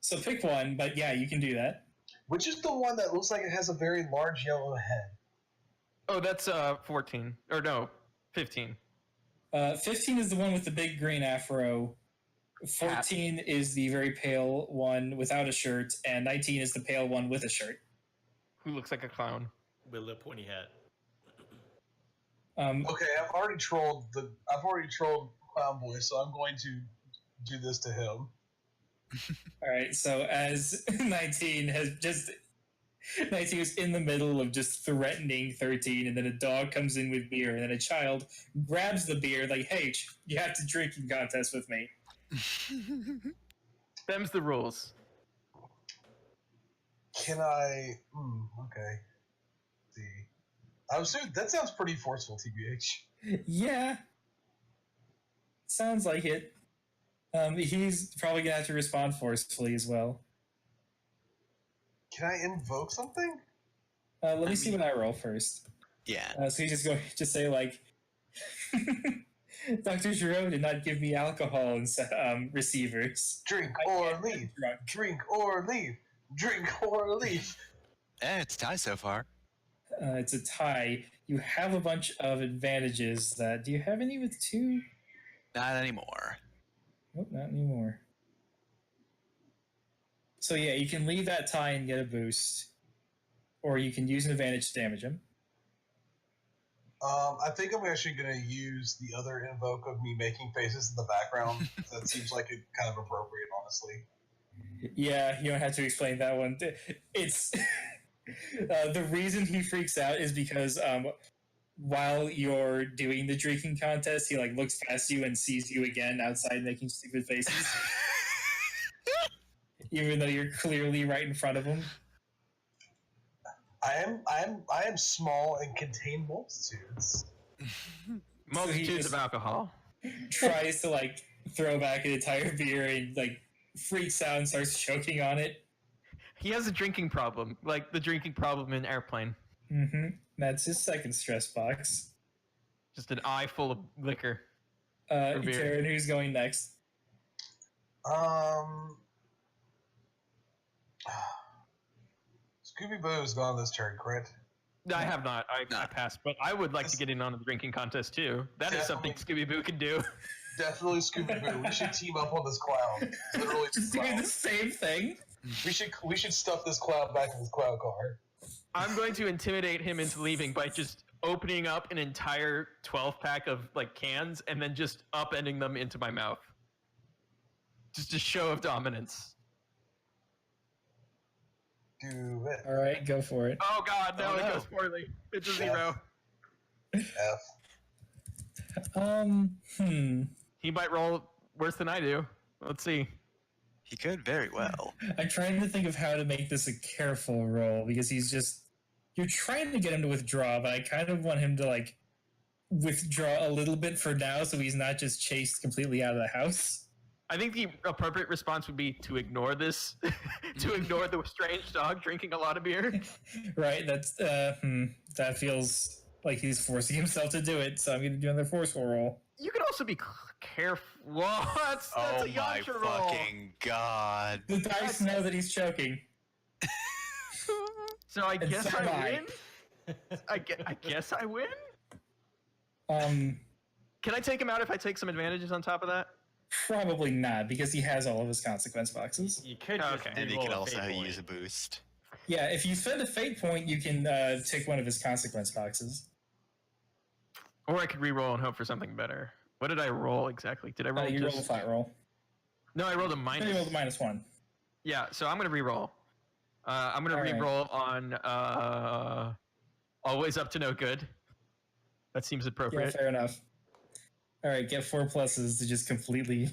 So pick one, but yeah, you can do that.
Which is the one that looks like it has a very large yellow head?
Oh, that's 14. Or no, 15.
15 is the one with the big green afro. 14 is the very pale one without a shirt, and 19 is the pale one with a shirt.
Who looks like a clown.
With a pointy hat.
Okay, I've already trolled Clown Boy, so I'm going to do this to him.
All right, so as 19 was in the middle of just threatening 13, and then a dog comes in with beer, and then a child grabs the beer, like, hey, you have to drinking contest with me.
Them's the rules.
Can I? Okay. Let's see. I was that sounds pretty forceful, TBH.
Yeah. Sounds like it. He's probably going to have to respond forcefully as well.
Can I invoke something?
Let me see what I roll first.
Yeah.
So you just say like, Dr. Giro did not give me alcohol and receivers.
Drink or leave. Drink or leave. Drink or leave.
It's tie so far.
It's a tie. You have a bunch of advantages. Do you have any with 2?
Not anymore.
Nope, not anymore. So yeah, you can leave that tie and get a boost, or you can use an advantage to damage him.
I think I'm actually going to use the other invoke of me making faces in the background. That seems like it kind of appropriate, honestly.
Yeah, you don't have to explain that one. It's the reason he freaks out is because while you're doing the drinking contest, he like looks past you and sees you again outside making stupid faces, even though you're clearly right in front of him.
I am small and contain multitudes.
Multitudes of alcohol.
Tries to like throw back an entire beer and like freaks out and starts choking on it.
He has a drinking problem, like the drinking problem in Airplane.
Mm-hmm. That's his second stress box.
Just an eye full of liquor.
Karen, who's going next?
Scooby Boo's gone this turn, correct?
No, I have not. I passed, but I would like to get in on the drinking contest too. That is something Scooby-Boo can do.
Definitely Scooby Boo. We should team up on this clown. Literally,
Just doing the same thing.
We should stuff this clown back in this clown car.
I'm going to intimidate him into leaving by just opening up an entire 12-pack of like cans and then just upending them into my mouth. Just a show of dominance.
Do it.
All right, go for it.
Oh God, no,
Oh, no.
It goes poorly. It's a 0.
F.
He
He might roll worse than I do. Let's see.
He could very well.
I'm trying to think of how to make this a careful roll because you're trying to get him to withdraw, but I kind of want him to like withdraw a little bit for now so he's not just chased completely out of the house.
I think the appropriate response would be to ignore this, to ignore the strange dog drinking a lot of beer.
Right? That feels like he's forcing himself to do it, so I'm going to do another forceful roll.
You could also be careful. That's
Oh
a
my
Yasha roll.
fucking god.
The dice know that he's choking.
So I
And
guess
so am
I
I.
win. I guess I win.
Can
I take him out if I take some advantages on top of that?
Probably not, because he has all of his consequence boxes.
You could just
Okay.
And he
re-roll
could
a
also
fate point.
use a boost.
Yeah, if you spend a fate point, you can take one of his consequence boxes.
Or I could re-roll and hope for something better. What did I roll exactly? Did I roll
You
just...
rolled a flat roll.
No, I rolled a
No,
minus.
you rolled a -1.
Yeah, so I'm gonna re-roll. I'm gonna
All right.
re-roll on always up to no good. That seems
Yeah,
appropriate.
fair enough. All right, get 4 pluses to just completely.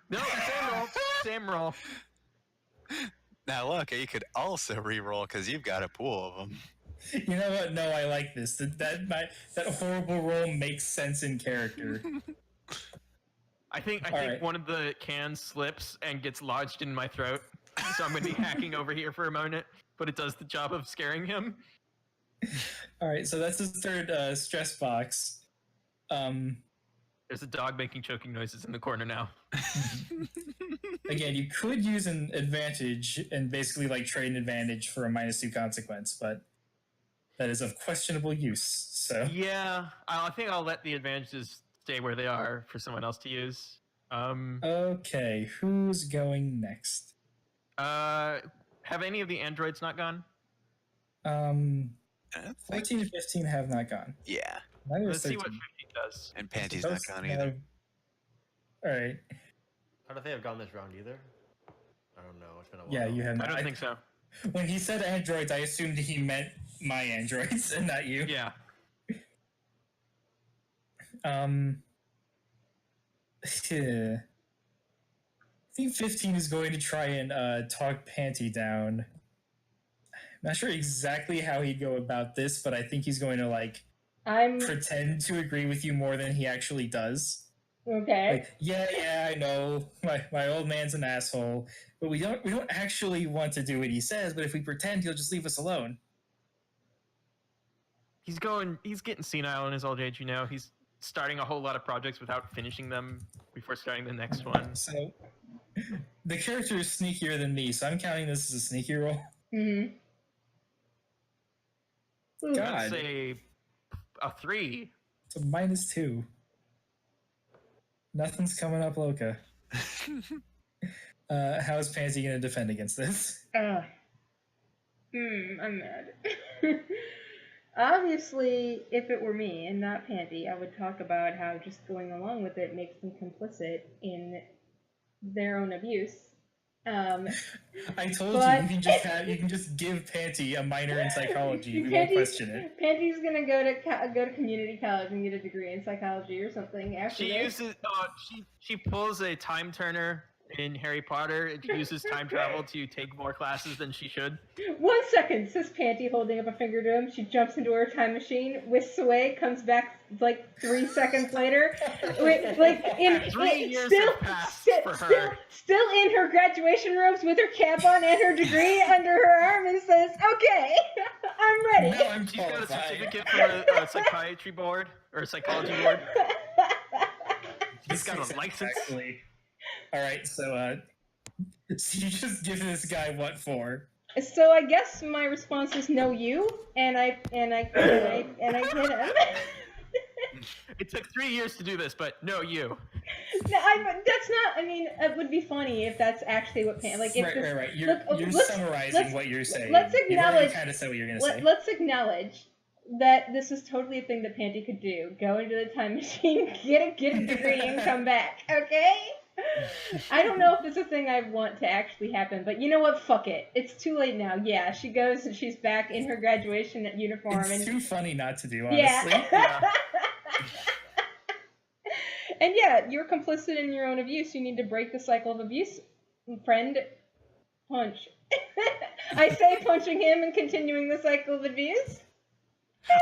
No, same roll. Same roll.
Now look, you could also re-roll because you've got a pool of them.
You know what? No, I like this. That horrible roll makes sense in character.
I think
right.
one of the cans slips and gets lodged in my throat. So I'm gonna be hacking over here for a moment, but it does the job of scaring him.
All right, so that's his third stress box.
There's a dog making choking noises in the corner now.
Again, you could use an advantage and basically like trade an advantage for a -2 consequence, but that is of questionable use. So
Yeah, I think I'll let the advantages stay where they are for someone else to use.
okay, who's going next?
Have any of the androids not gone?
14 and 15 have not gone.
Yeah,
Neither
Let's
is
see what
13.
15 does.
and Panty's not
Both
gone either.
All right.
I don't think I've gone this round either. I don't know. It's been a while.
Yeah, you have
I
not.
don't think so.
When he said androids, I assumed he meant my androids and not you.
Yeah.
I think 15 is going to try and talk Panty down. Not sure exactly how he'd go about this, but I think he's going to like pretend to agree with you more than he actually does.
Okay.
Like, yeah, I know my old man's an asshole, but we don't actually want to do what he says. But if we pretend, he'll just leave us alone.
He's getting senile in his old age, you know. He's starting a whole lot of projects without finishing them before starting the next one.
So the character is sneakier than me, so I'm counting this as a sneaky roll.
Mm-hmm.
God.
I'd say a 3.
It's a -2. Nothing's coming up, Loka. How is Pansy going to defend against this?
I'm mad. Obviously, if it were me and not Panty, I would talk about how just going along with it makes them complicit in their own abuse.
I told you can just give Panty a minor in psychology. We won't question it.
Panty's gonna go to community college and get a degree in psychology or something after this.
She pulls a time turner in Harry Potter and uses time travel to take more classes than she should.
1 second, says Panty, holding up a finger to him. She jumps into her time machine, whisks away, comes back like 3 seconds later. Still in her graduation robes with her cap on and her degree under her arm, and says, "Okay, I'm ready."
No,
She's got a certificate from a psychiatry board or a psychology board. She's got a license.
Exactly. All right, so you just give this guy what for?
So I guess my response is no, you, and I hit him.
It took 3 years to do this, but no, you.
No, that's not. I mean, it would be funny if that's actually what like. If
Right. You're summarizing what you're saying.
Let's acknowledge.
You kind of said what you're going to say.
Let's acknowledge that this is totally a thing that Panty could do. Go into the time machine, get a degree, and come back. Okay. I don't know if it's a thing I want to actually happen, but you know what? Fuck it. It's too late now. Yeah, she goes and she's back in her graduation uniform.
It's too funny not to do, honestly.
Yeah. And yeah, you're complicit in your own abuse. You need to break the cycle of abuse, friend. Punch. I say punching him and continuing the cycle of abuse.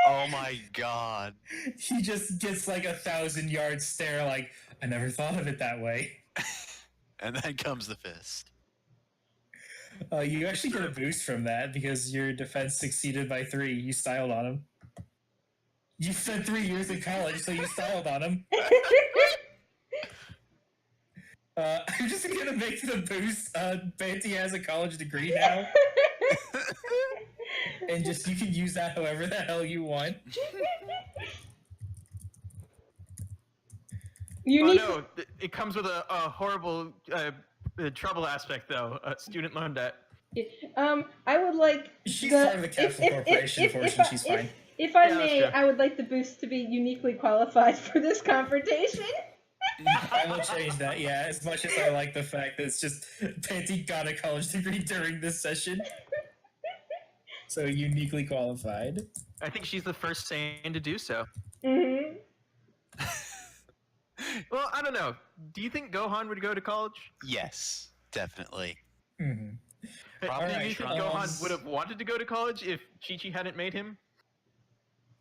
Oh my god.
He just gets like 1,000-yard stare like, I never thought of it that way.
And then comes the fist.
You actually get a boost from that because your defense succeeded by 3. You styled on him. You spent 3 years in college, so you styled on him. I'm just gonna make the boost. Banty has a college degree now. And just, you can use that however the hell you want.
It comes with a horrible trouble aspect, though. Student loan debt.
I would like.
She's part of the Capital Corporation portion. She's fine.
If I
Yeah, that's
may,
true.
I would like the boost to be uniquely qualified for this confrontation.
I will change that. Yeah, as much as I like the fact that it's just Panty got a college degree during this session, so uniquely qualified.
I think she's the first Saiyan to do so.
Hmm.
Well, I don't know. Do you think Gohan would go to college?
Yes, definitely.
Hmm.
Probably
Do you
Alright,
think
Trunks.
Gohan would have wanted to go to college if Chi-Chi hadn't made him?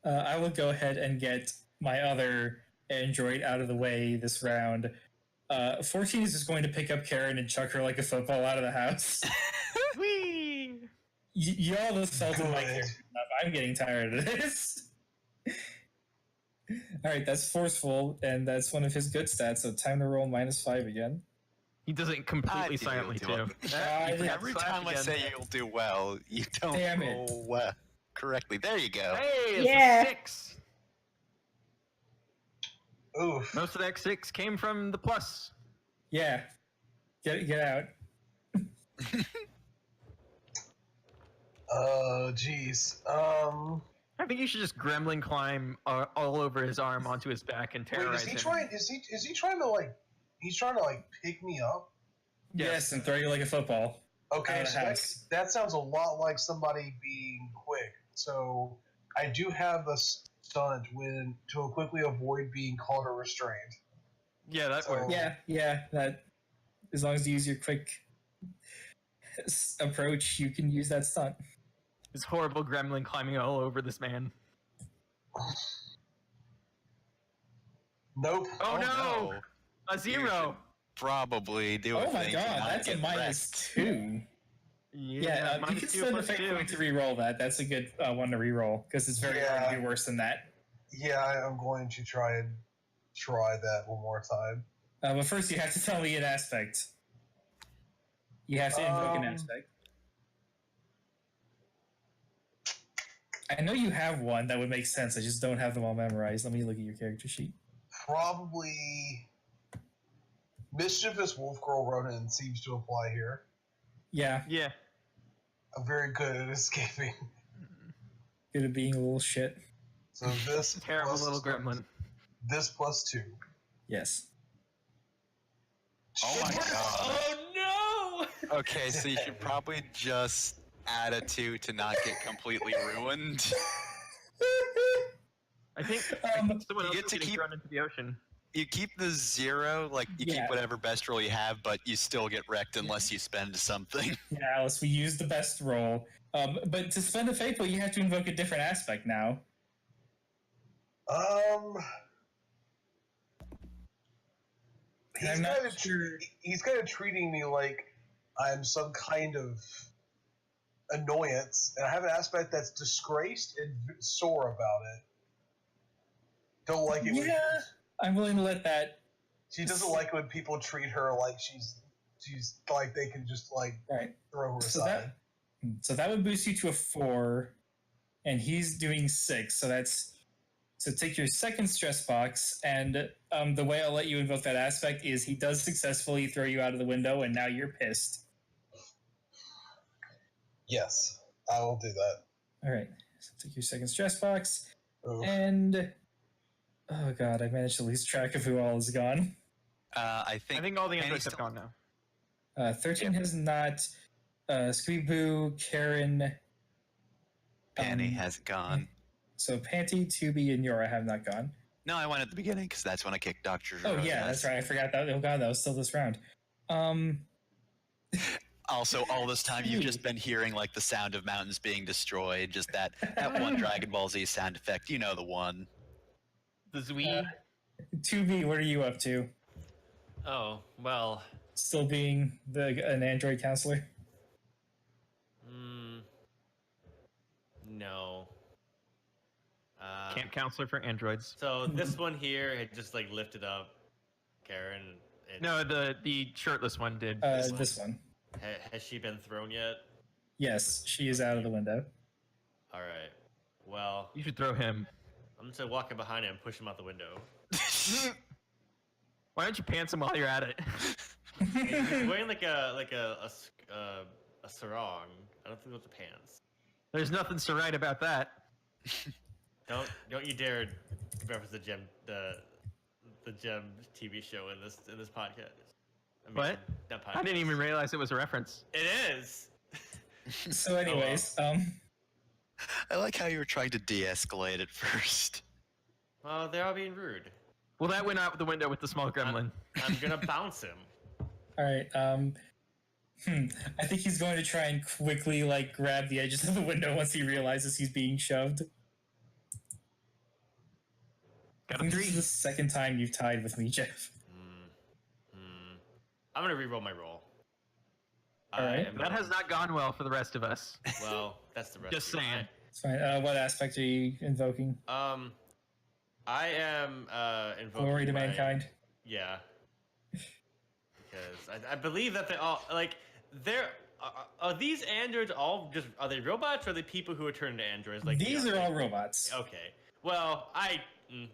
I will go ahead and get my other android out of the way this round. 14 is just going to pick up Karen and chuck her like a football out of the house.
Whee!
Y'all assaulted my
Good.
character enough. I'm getting tired of this. Alright, that's forceful, and that's one of his good stats, so time to roll -5 again.
He does it completely
I do
silently
do
too.
it.
I did.
Every time I say you'll do well, you don't
Damn it.
roll well correctly. There you go.
Hey, it's
Yeah.
a 6.
Oof.
Most of that 6 came from the plus.
Yeah. Get out.
Jeez.
I think you should just gremlin climb all over his arm onto his back and
Wait,
terrorize
is he
him.
trying? Is he trying to like? He's trying to like pick me up.
Yes, and throw you like a football. Out
Okay,
of
so
the house.
that sounds a lot like somebody being quick. So I do have a stunt when to quickly avoid being caught or restrained.
Yeah, that
So-
works.
Yeah, that as long as you use your quick approach, you can use that stunt.
This horrible gremlin climbing all over this man.
Nope.
Oh, no! A 0!
Probably do a
Oh my
thing
god,
to not
that's a
get
-2.
Yeah,
Yeah, you
minus
can
2
spend
plus
effect
2.
point to re-roll that. That's a good one to re-roll because it's very hard to do worse than that.
Yeah, I'm going to try that one more time.
But first, you have to tell me an aspect. You have to invoke an aspect. I know you have one that would make sense. I just don't have them all memorized. Let me look at your character sheet.
Probably Mischievous Wolf Girl Ronin seems to apply here.
Yeah,
Yeah.
I'm very good at escaping.
good at being a little shit.
So this
Terrible
plus-
little gremlin.
This +2.
Yes.
Oh my god.
Oh no!
Okay, so you should probably just add a 2 to not get completely ruined.
I think
Um,
someone
you
else
get
is
to
getting
keep-
thrown into the ocean.
You keep the 0, like you
Yeah.
keep whatever best roll you have, but you still get wrecked unless you spend something.
Yeah, Alice, we used the best roll. But to spend a fate point, you have to invoke a different aspect now. And I'm not sure.
He's kind of treating me like I'm some kind of annoyance, and I have an aspect that's disgraced and sore about it. Don't like it.
Yeah, I'm willing to let that.
She doesn't like when people treat her like she's like they can just like
Right.
throw her
So
aside.
that would boost you to a 4, and he's doing 6. So take your second stress box, and the way I'll let you invoke that aspect is he does successfully throw you out of the window, and now you're pissed.
Yes, I will do that.
All right. So take your second stress box,
Oof.
and oh god, I managed to lose track of who all is gone.
I
I think all the
Penny's
androids have
still-
gone now.
13 has not. Scooby Boo, Karen.
Penny has gone.
So Panty, Tubi, and Yora have not gone.
No, I went at the beginning because that's when I kicked Dr.
Oh
Zero's
yeah,
ass.
that's right. I forgot that. Oh god, that was still this round.
Also, all this time you've just been hearing like the sound of mountains being destroyed, just that one Dragon Ball Z sound effect. You know the one.
The Zui.
2B, what are you up to?
Oh well.
Still being an android counselor?
No.
Camp counselor for androids.
So this one here had just like lifted up Karen. And
No, the shirtless one did.
This one.
Has she been thrown yet?
Yes, she is out of the window.
All right. Well,
You should throw him.
I'm just gonna walk in behind him and push him out the window.
Why don't you pants him while you're at it?
He's wearing like a sarong. I don't think those are pants.
There's nothing so right about that.
Don't you dare reference the Gem TV show in this podcast. I mean,
What?
not podcast.
I didn't even realize it was a reference.
It is.
So, anyways,
I like how you were trying to de-escalate at first.
Well, they're all being rude.
Well, that went out the window with the small gremlin.
I'm gonna bounce him.
all right. I think he's going to try and quickly like grab the edges of the window once he realizes he's being shoved.
Got
I
a
think this
3.
is the second time you've tied with me, Jeff.
I'm gonna re-roll my roll.
Alright.
That has not gone well for the rest of us.
Well, that's the rest.
Just
of you.
saying.
It's fine. What aspect are you invoking?
I am invoking
Glory to
my-
mankind.
Yeah. Because I believe that they all like they're are these androids all just are they robots or are they people who are turned to androids? Like
These are all robots.
Okay. Well,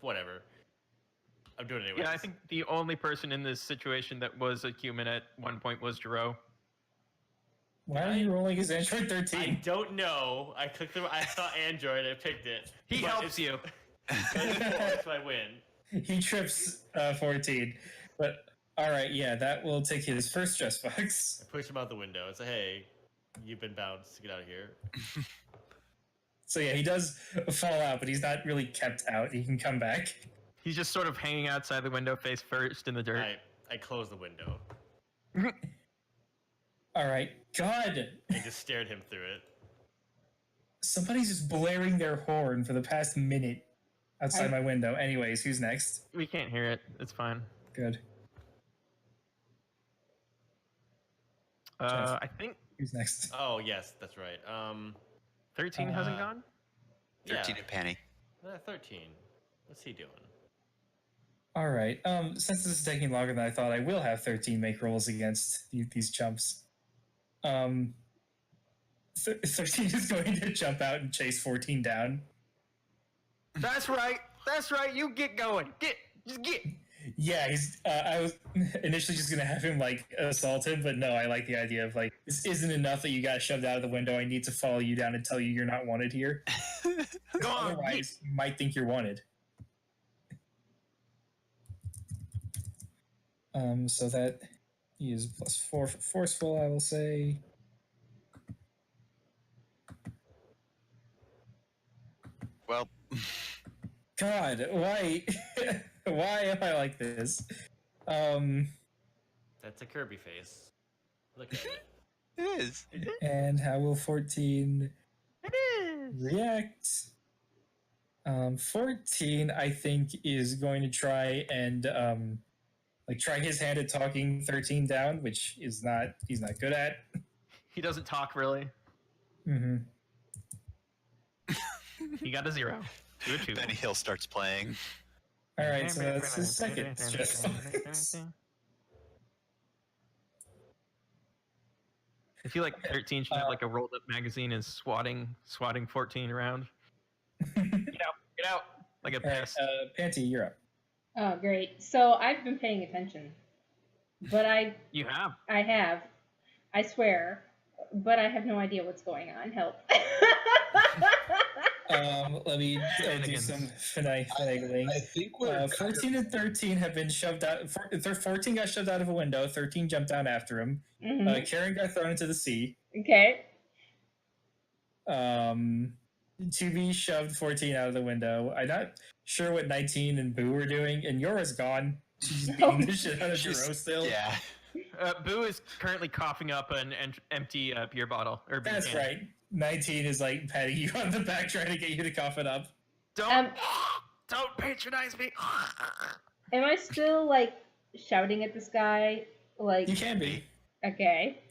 whatever. I'm doing it anyway.
Yeah, I think the only person in this situation that was a human at one point was Jiro.
Why are you rolling his Android
I
13?
don't know. I clicked the. I saw Android. I picked it.
He
But
helps you.
It's my win.
He trips 14. But, alright, yeah, that will take his first stress box.
I push him out the window. It's like, hey, you've been bounced. Get out of here.
So, yeah, he does fall out, but he's not really kept out. He can come back.
He's just sort of hanging outside the window face first in the dirt.
I close the window
Alright, God!
and just stared him through it.
Somebody's just blaring their horn for the past minute outside my window. Anyways, who's next?
We can't hear it. It's fine.
Good.
I think
Who's next?
Oh yes, that's right.
13 hasn't gone?
13
Yeah.
and Penny.
13. What's he doing?
Alright, since this is taking longer than I thought, I will have 13 make rolls against these chumps. 13 is going to jump out and chase 14 down.
That's right. That's right. You get going. Just get.
Yeah, I was initially just gonna have him like assault him, but no, I like the idea of like this isn't enough that you got shoved out of the window. I need to follow you down and tell you you're not wanted here.
Go on.
Otherwise, you might think you're wanted. So that he is +4 for forceful, I will say.
Well,
God, why? Why am I like this?
That's a Kirby face. Look at it.
it is.
And how will 14
It is.
react? 14, I think, is going to try and try his hand at talking 13 down, which he's not good at.
He doesn't talk really.
Mm-hmm.
He got a 0. 2 a 2.
Benny Hill starts playing.
All right, so that's his second stress box.
I feel like 13 should have like a rolled up magazine and swatting 14 around. Get out, like a
All right,
pest.
Panty, you're up.
Oh, great. So I've been paying attention, but
You have.
I have, I swear, but I have no idea what's going on. Help.
Let me do
Shenanigans.
some finagling.
I think we're
14 and 13 have been shoved out. 14 got shoved out of a window. 13 jumped down after him.
Mhm.
Karen got thrown into the sea.
Okay.
2B shoved 14 out of the window. I'm not sure what 19 and Boo were doing, and Yora's gone. She's beating the shit out of
She's-
Jiro still.
Yeah.
Boo is currently coughing up an empty beer bottle. Or beer
That's
can.
right. 19 is like patting you on the back, trying to get you to cough it up.
Don't patronize me.
Am I still like shouting at this guy? Like,
You can be.
okay.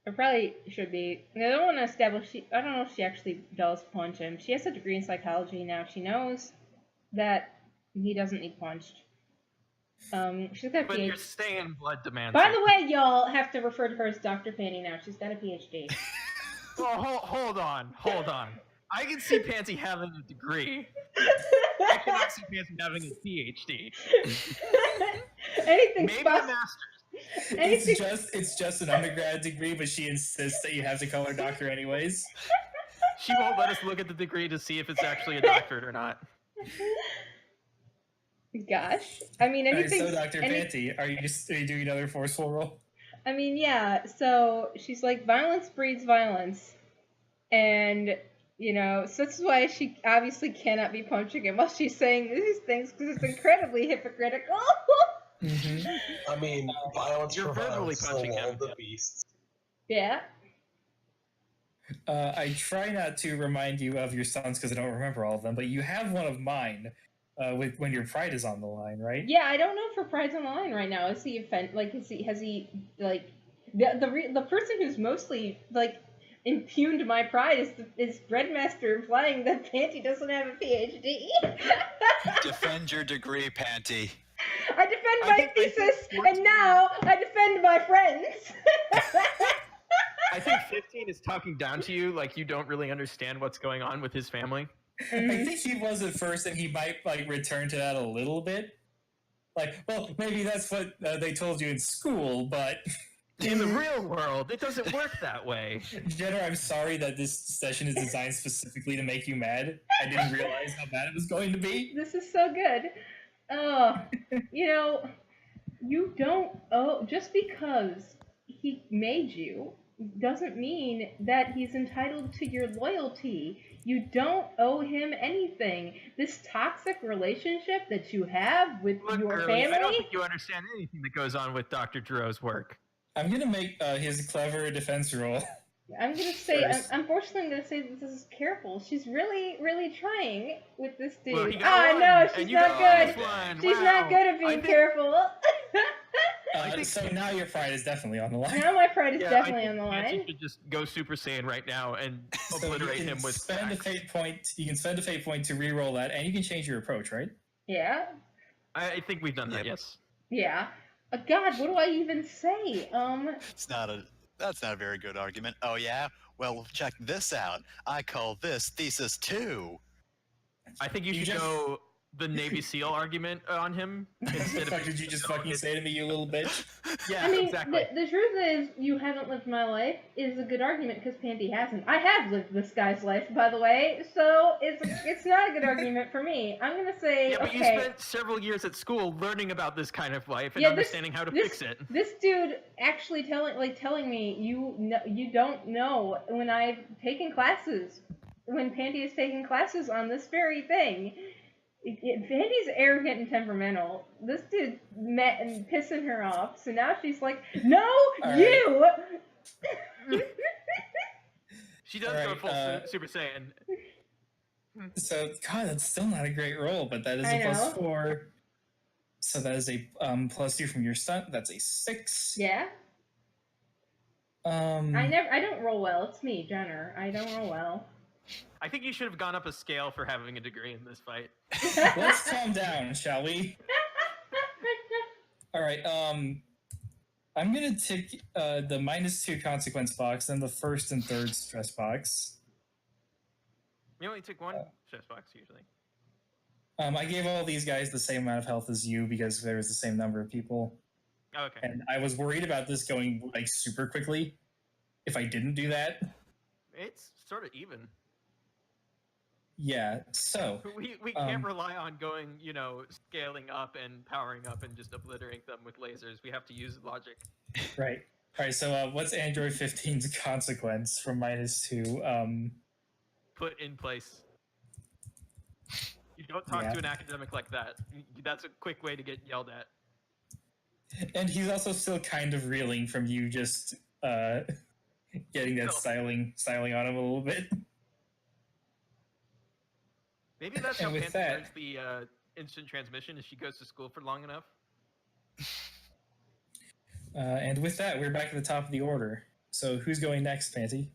I probably should be. I don't want to establish. I don't know if she actually does punch him. She has a degree in psychology now. She knows that he doesn't need punched. She's got a
But your
PhD.
staying blood demands.
By
it.
the way, y'all have to refer to her as Dr. Fanny now. She's got a PhD.
Oh, hold on. I can see Pansy having a degree. I cannot see Pansy having a PhD.
Anything's
Maybe a
possible.
master's.
Anything.
It's just an undergrad degree, but she insists that you have to call her doctor anyways.
She won't let us look at the degree to see if it's actually a doctorate or not.
Gosh, I mean,
Alright,
anything.
so Dr. Panty, are you doing another forceful roll?
I mean, yeah. So she's like, violence breeds violence, and so that's why she obviously cannot be punching him while she's saying these things because it's incredibly hypocritical.
Mm-hmm.
I mean, violence
You're
for
verbally
violence, the
punching
law
him,
of the
yeah.
beasts.
Yeah.
I try not to remind you of your sons because I don't remember all of them, but you have one of mine when your pride is on the line, right?
Yeah, I don't know if her pride's on the line right now. Is he has he like the person who's mostly like impugned my pride is Breadmaster, implying that Panty doesn't have a PhD.
Defend your degree, Panty.
I defend my thesis, and now I defend my friends.
I think 15 is talking down to you, like you don't really understand what's going on with his family.
Mm-hmm.
I think he was at first, and he might like return to that a little bit. Like, well, maybe that's what they told you in school, but
In the real world, it doesn't work that way.
Jenner, I'm sorry that this session is designed specifically to make you mad. I didn't realize how bad it was going to be.
This is so good. Oh, you don't just because he made you doesn't mean that he's entitled to your loyalty. You don't owe him anything. This toxic relationship that you have with
Look,
your
girlie,
family.
I don't think you understand anything that goes on with Dr. Giroux's work.
I'm gonna make his clever defense roll.
I'm gonna say,
First.
unfortunately, I'm gonna say that this is careful. She's really, really trying with this dude.
Well, he got one,
No, she's
and you
not
got
good.
this one.
She's
Wow.
not good at being
I think-
careful.
So now your pride is definitely on the line.
Now my pride is
Yeah,
definitely
I
on
think
the
Nancy
line.
should just go Super Saiyan right now and
So
obliterate
you can
him with
spend a
facts.
fate point. You can spend a fate point to re-roll that, and you can change your approach, right?
Yeah,
I think we've done that,
Yep.
yes.
yeah. God, what do I even say?
That's not a very good argument. Oh yeah? Well, check this out. I call this thesis 2.
I think you
You
should
just-
go the Navy SEAL argument on him
What the
instead
fuck
of.
did you just fucking say to me, you little bitch?
Yeah,
I mean,
exactly.
the truth is, you haven't lived my life is a good argument because Panty hasn't. I have lived this guy's life, by the way, so it's not a good argument for me. I'm gonna say,
Yeah, but
okay.
you spent several years at school learning about this kind of life and
Yeah,
understanding how to fix it.
This dude actually telling me you don't know when I've taken classes, when Panty has taken classes on this very thing. Panty's arrogant and temperamental. This dude met and pissing her off, so now she's like, no,
All
you.
She does
All
go
right,
full Super Saiyan.
So, God, that's still not a great roll, but that is
I
a
know.
+4. So that is a +2 from your stunt. That's a 6.
Yeah,
Um,
I don't roll well. It's me, Jenner. I don't roll well.
I think you should have gone up a scale for having a degree in this fight.
let's calm down, shall we? All right. I'm gonna tick the -2 consequence box, then the first and third stress box.
You only took one stress box usually.
I gave all these guys the same amount of health as you because there was the same number of people,
Oh, okay.
and I was worried about this going like super quickly if I didn't do that.
It's sort of even.
Yeah. So
We can't rely on going, scaling up and powering up and just obliterating them with lasers. We have to use logic.
right. All right. So what's Android 15's consequence from -2?
Put in place. You don't talk
Yeah.
to an academic like that. That's a quick way to get yelled at.
And he's also still kind of reeling from you just getting that styling on him a little bit.
Maybe that's
And
how
with
Panther
that-
learns the instant transmission, if she goes to school for long enough.
And with that, we're back at the top of the order. So who's going next, Panty?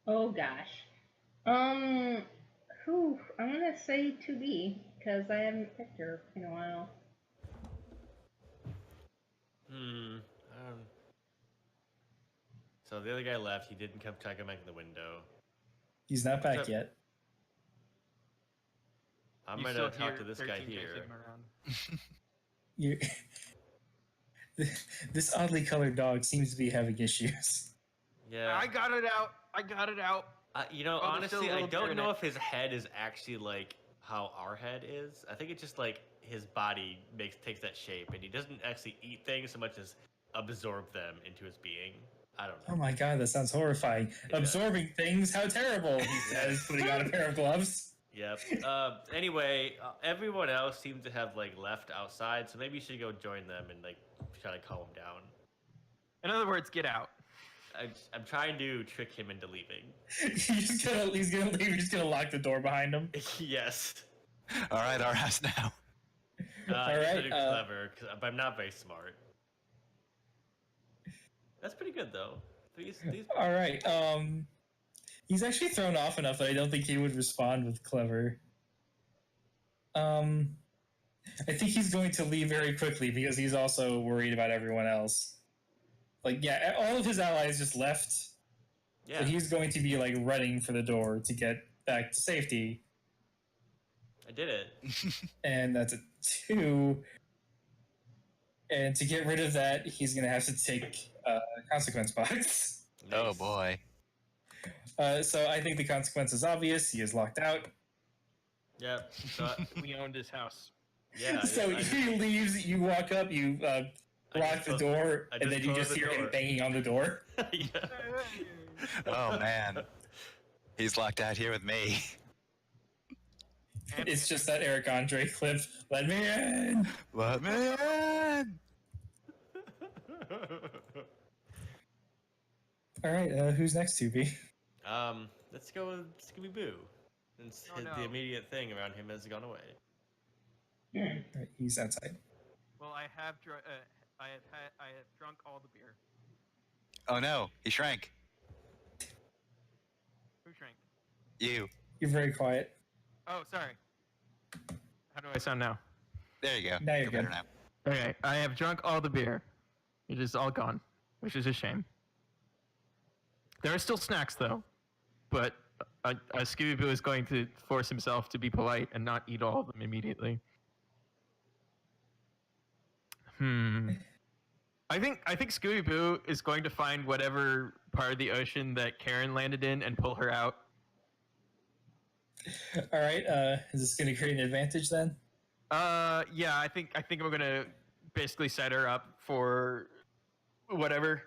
Oh gosh. Whew, I'm gonna say 2B because I haven't picked her in a while.
So the other guy left. He didn't come back in the window.
He's not back
So-
yet.
I'm
You
gonna
still
talk
hear
to this guy
13
here.
chasing him around.
You, this oddly colored dog seems to be having issues.
Yeah.
I got it out.
You know,
Oh, there's still a
honestly, I
little beer
don't
in
know
it.
if his head is actually like how our head is. I think it's just like his body takes that shape, and he doesn't actually eat things so much as absorb them into his being. I don't
Oh
know.
my god, that sounds horrifying.
Yeah.
Absorbing things, how terrible, he says, putting on a pair of gloves.
Yep. Anyway, everyone else seems to have like left outside, so maybe you should go join them and like try to calm him down.
In other words, get out.
I'm trying to trick him into leaving.
He's gonna leave, you're just gonna lock the door behind him.
Yes.
All right, our house now.
I
All
guess
right,
I do clever, but I'm not very smart. That's pretty good though. These
All right. He's actually thrown off enough that I don't think he would respond with clever. I think he's going to leave very quickly because he's also worried about everyone else. Like, yeah, all of his allies just left.
yeah.
But he's going to be like running for the door to get back to safety,
I did it.
and that's a 2. And to get rid of that, he's going to have to take a consequence box.
Oh
Nice.
boy.
So I think the consequence is obvious. He is locked out.
Yep. So
We owned his house.
yeah.
So
I
he leaves. You walk up. You
I
lock
just
the
closed-
door,
I
and
just
then you
closed
just
the
hear him
door.
banging on the door.
yeah.
Oh man. He's locked out here with me.
It's just that Eric Andre clip. Let me in.
Let me in.
All right. Who's next, 2B?
Let's go with Scooby Boo. Since
Oh, no.
the immediate thing around him has gone away.
All right, he's outside.
Well, I have drunk all the beer.
Oh no, he shrank.
Who shrank?
You.
You're very quiet.
Oh, sorry. How do I sound now?
There you go.
Now you're
better
good.
now.
Okay, I have drunk all the beer. It is all gone, which is a shame. There are still snacks, though, but Scooby-Doo is going to force himself to be polite and not eat all of them immediately. I think Scooby-Doo is going to find whatever part of the ocean that Karen landed in and pull her out.
All right. Is this going to create an advantage then?
Yeah, I think we're gonna basically set her up for whatever.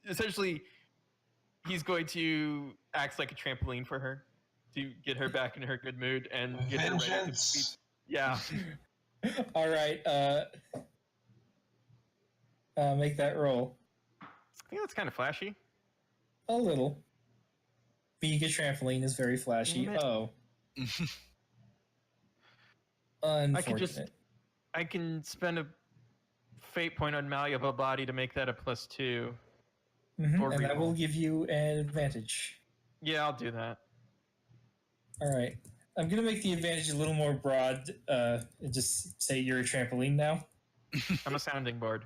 Essentially, he's going to act like a trampoline for her to get her back in her good mood and get her ready to beat.
Vengeance.
Yeah,
All right. Make that roll.
I think that's kind of flashy.
A little. Being a trampoline is very flashy.
Damn it.
Oh.
I can
Unfortunate.
I can spend a fate point on malleable body to make that a +2. or
And that
reroll.
will give you an advantage.
Yeah, I'll do that.
All right. I'm going to make the advantage a little more broad. And just say you're a trampoline now.
I'm a sounding board.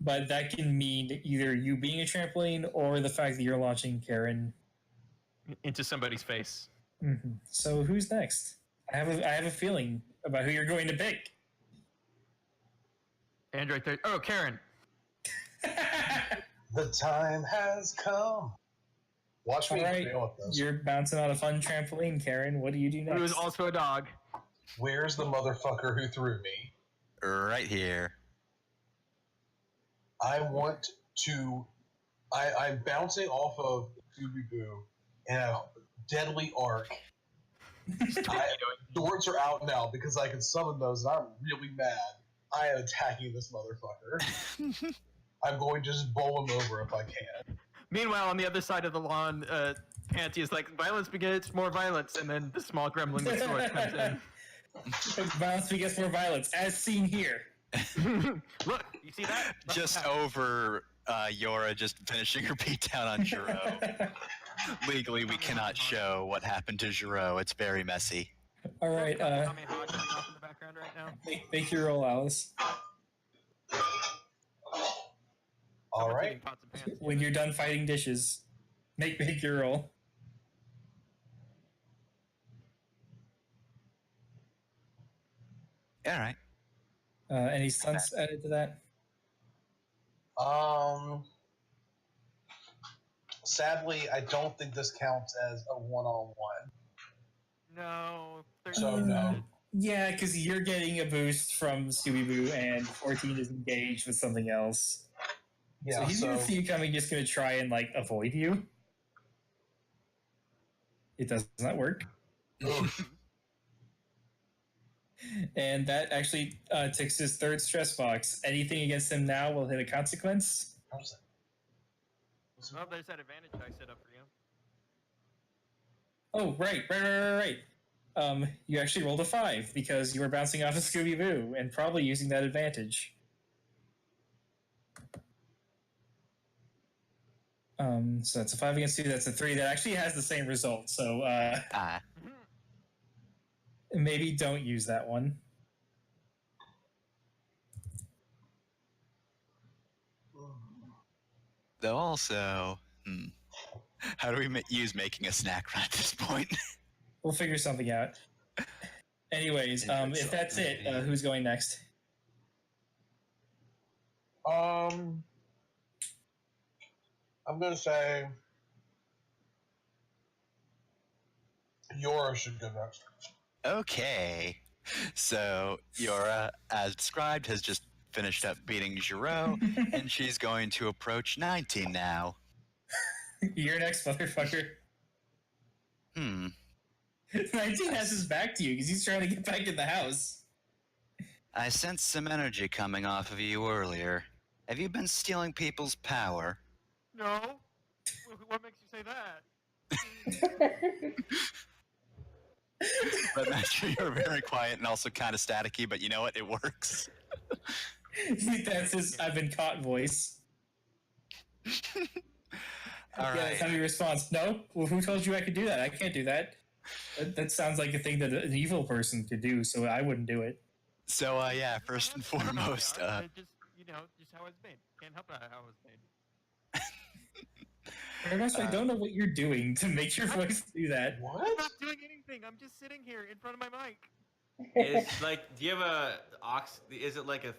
But that can mean either you being a trampoline or the fact that you're launching Karen.
Into somebody's face.
So who's next? I have a feeling about who you're going to pick.
Android 30. Oh, Karen.
The time has come. Watch me
All right.
fail at this.
You're bouncing on a fun trampoline, Karen. What do you do next?
Who is also a dog.
Where's the motherfucker who threw me?
Right here.
I want to. I'm bouncing off of Scooby Boo in a deadly arc. Swords are out now because I can summon those, and I'm really mad. I am attacking this motherfucker. I'm going to just bowl him over if I can.
Meanwhile, on the other side of the lawn, Panty is like, violence begets more violence, and then the small gremlin with sword comes in.
Violence begets more violence, as seen here.
Look, you see that?
Just over Yora just finishing her beatdown on Giro. Legally, we cannot show what happened to Giro. It's very messy.
All right.
Tommy Hawk coming off in the background right now.
Make your roll, Alice.
All
Someone's
right.
eating pots and pans.
When you're done fighting dishes, make your roll.
All right.
Any stunts added to that?
sadly, I don't think this counts as a one-on-one.
No.
So, no.
Yeah, because you're getting a boost from Scooby-Boo, and 14 is engaged with something else.
Yeah,
So he's going to see you coming, just going to try and, like, avoid you. It does not work. And that actually ticks his third stress box. Anything against him now will hit a consequence.
how's that?
Well, there's that advantage I set up for you.
Oh, right. You actually rolled a 5 because you were bouncing off of Scooby-Boo and probably using that advantage. So that's a 5 against 2. That's a 3. That actually has the same result. So maybe don't use that one.
Though also, how do we use making a snack run at this point?
We'll figure something out. Anyways, if that's it, who's going next?
I'm gonna say Yora should go next.
Okay. So Yora, as described, has just finished up beating Giro, and she's going to approach 19 now.
You're next, motherfucker. 19 has his back to you because he's trying to get back in the house.
I sensed some energy coming off of you earlier. Have you been stealing people's power?
No. What makes you say that?
But naturally, you're very quiet and also kind of staticky, but you know what? It works.
That's his I've been caught voice.
All right.
That's how he responds. No? Well, who told you I could do that? I can't do that. That sounds like a thing that an evil person could do, so I wouldn't do it.
So, yeah, first and foremost...
just how it's made. Can't help how it's made.
I don't know what you're doing to make your voice do that.
I'm
What?
not doing anything. I'm just sitting here in front of my mic.
It's like, do you have a aux? Is it like a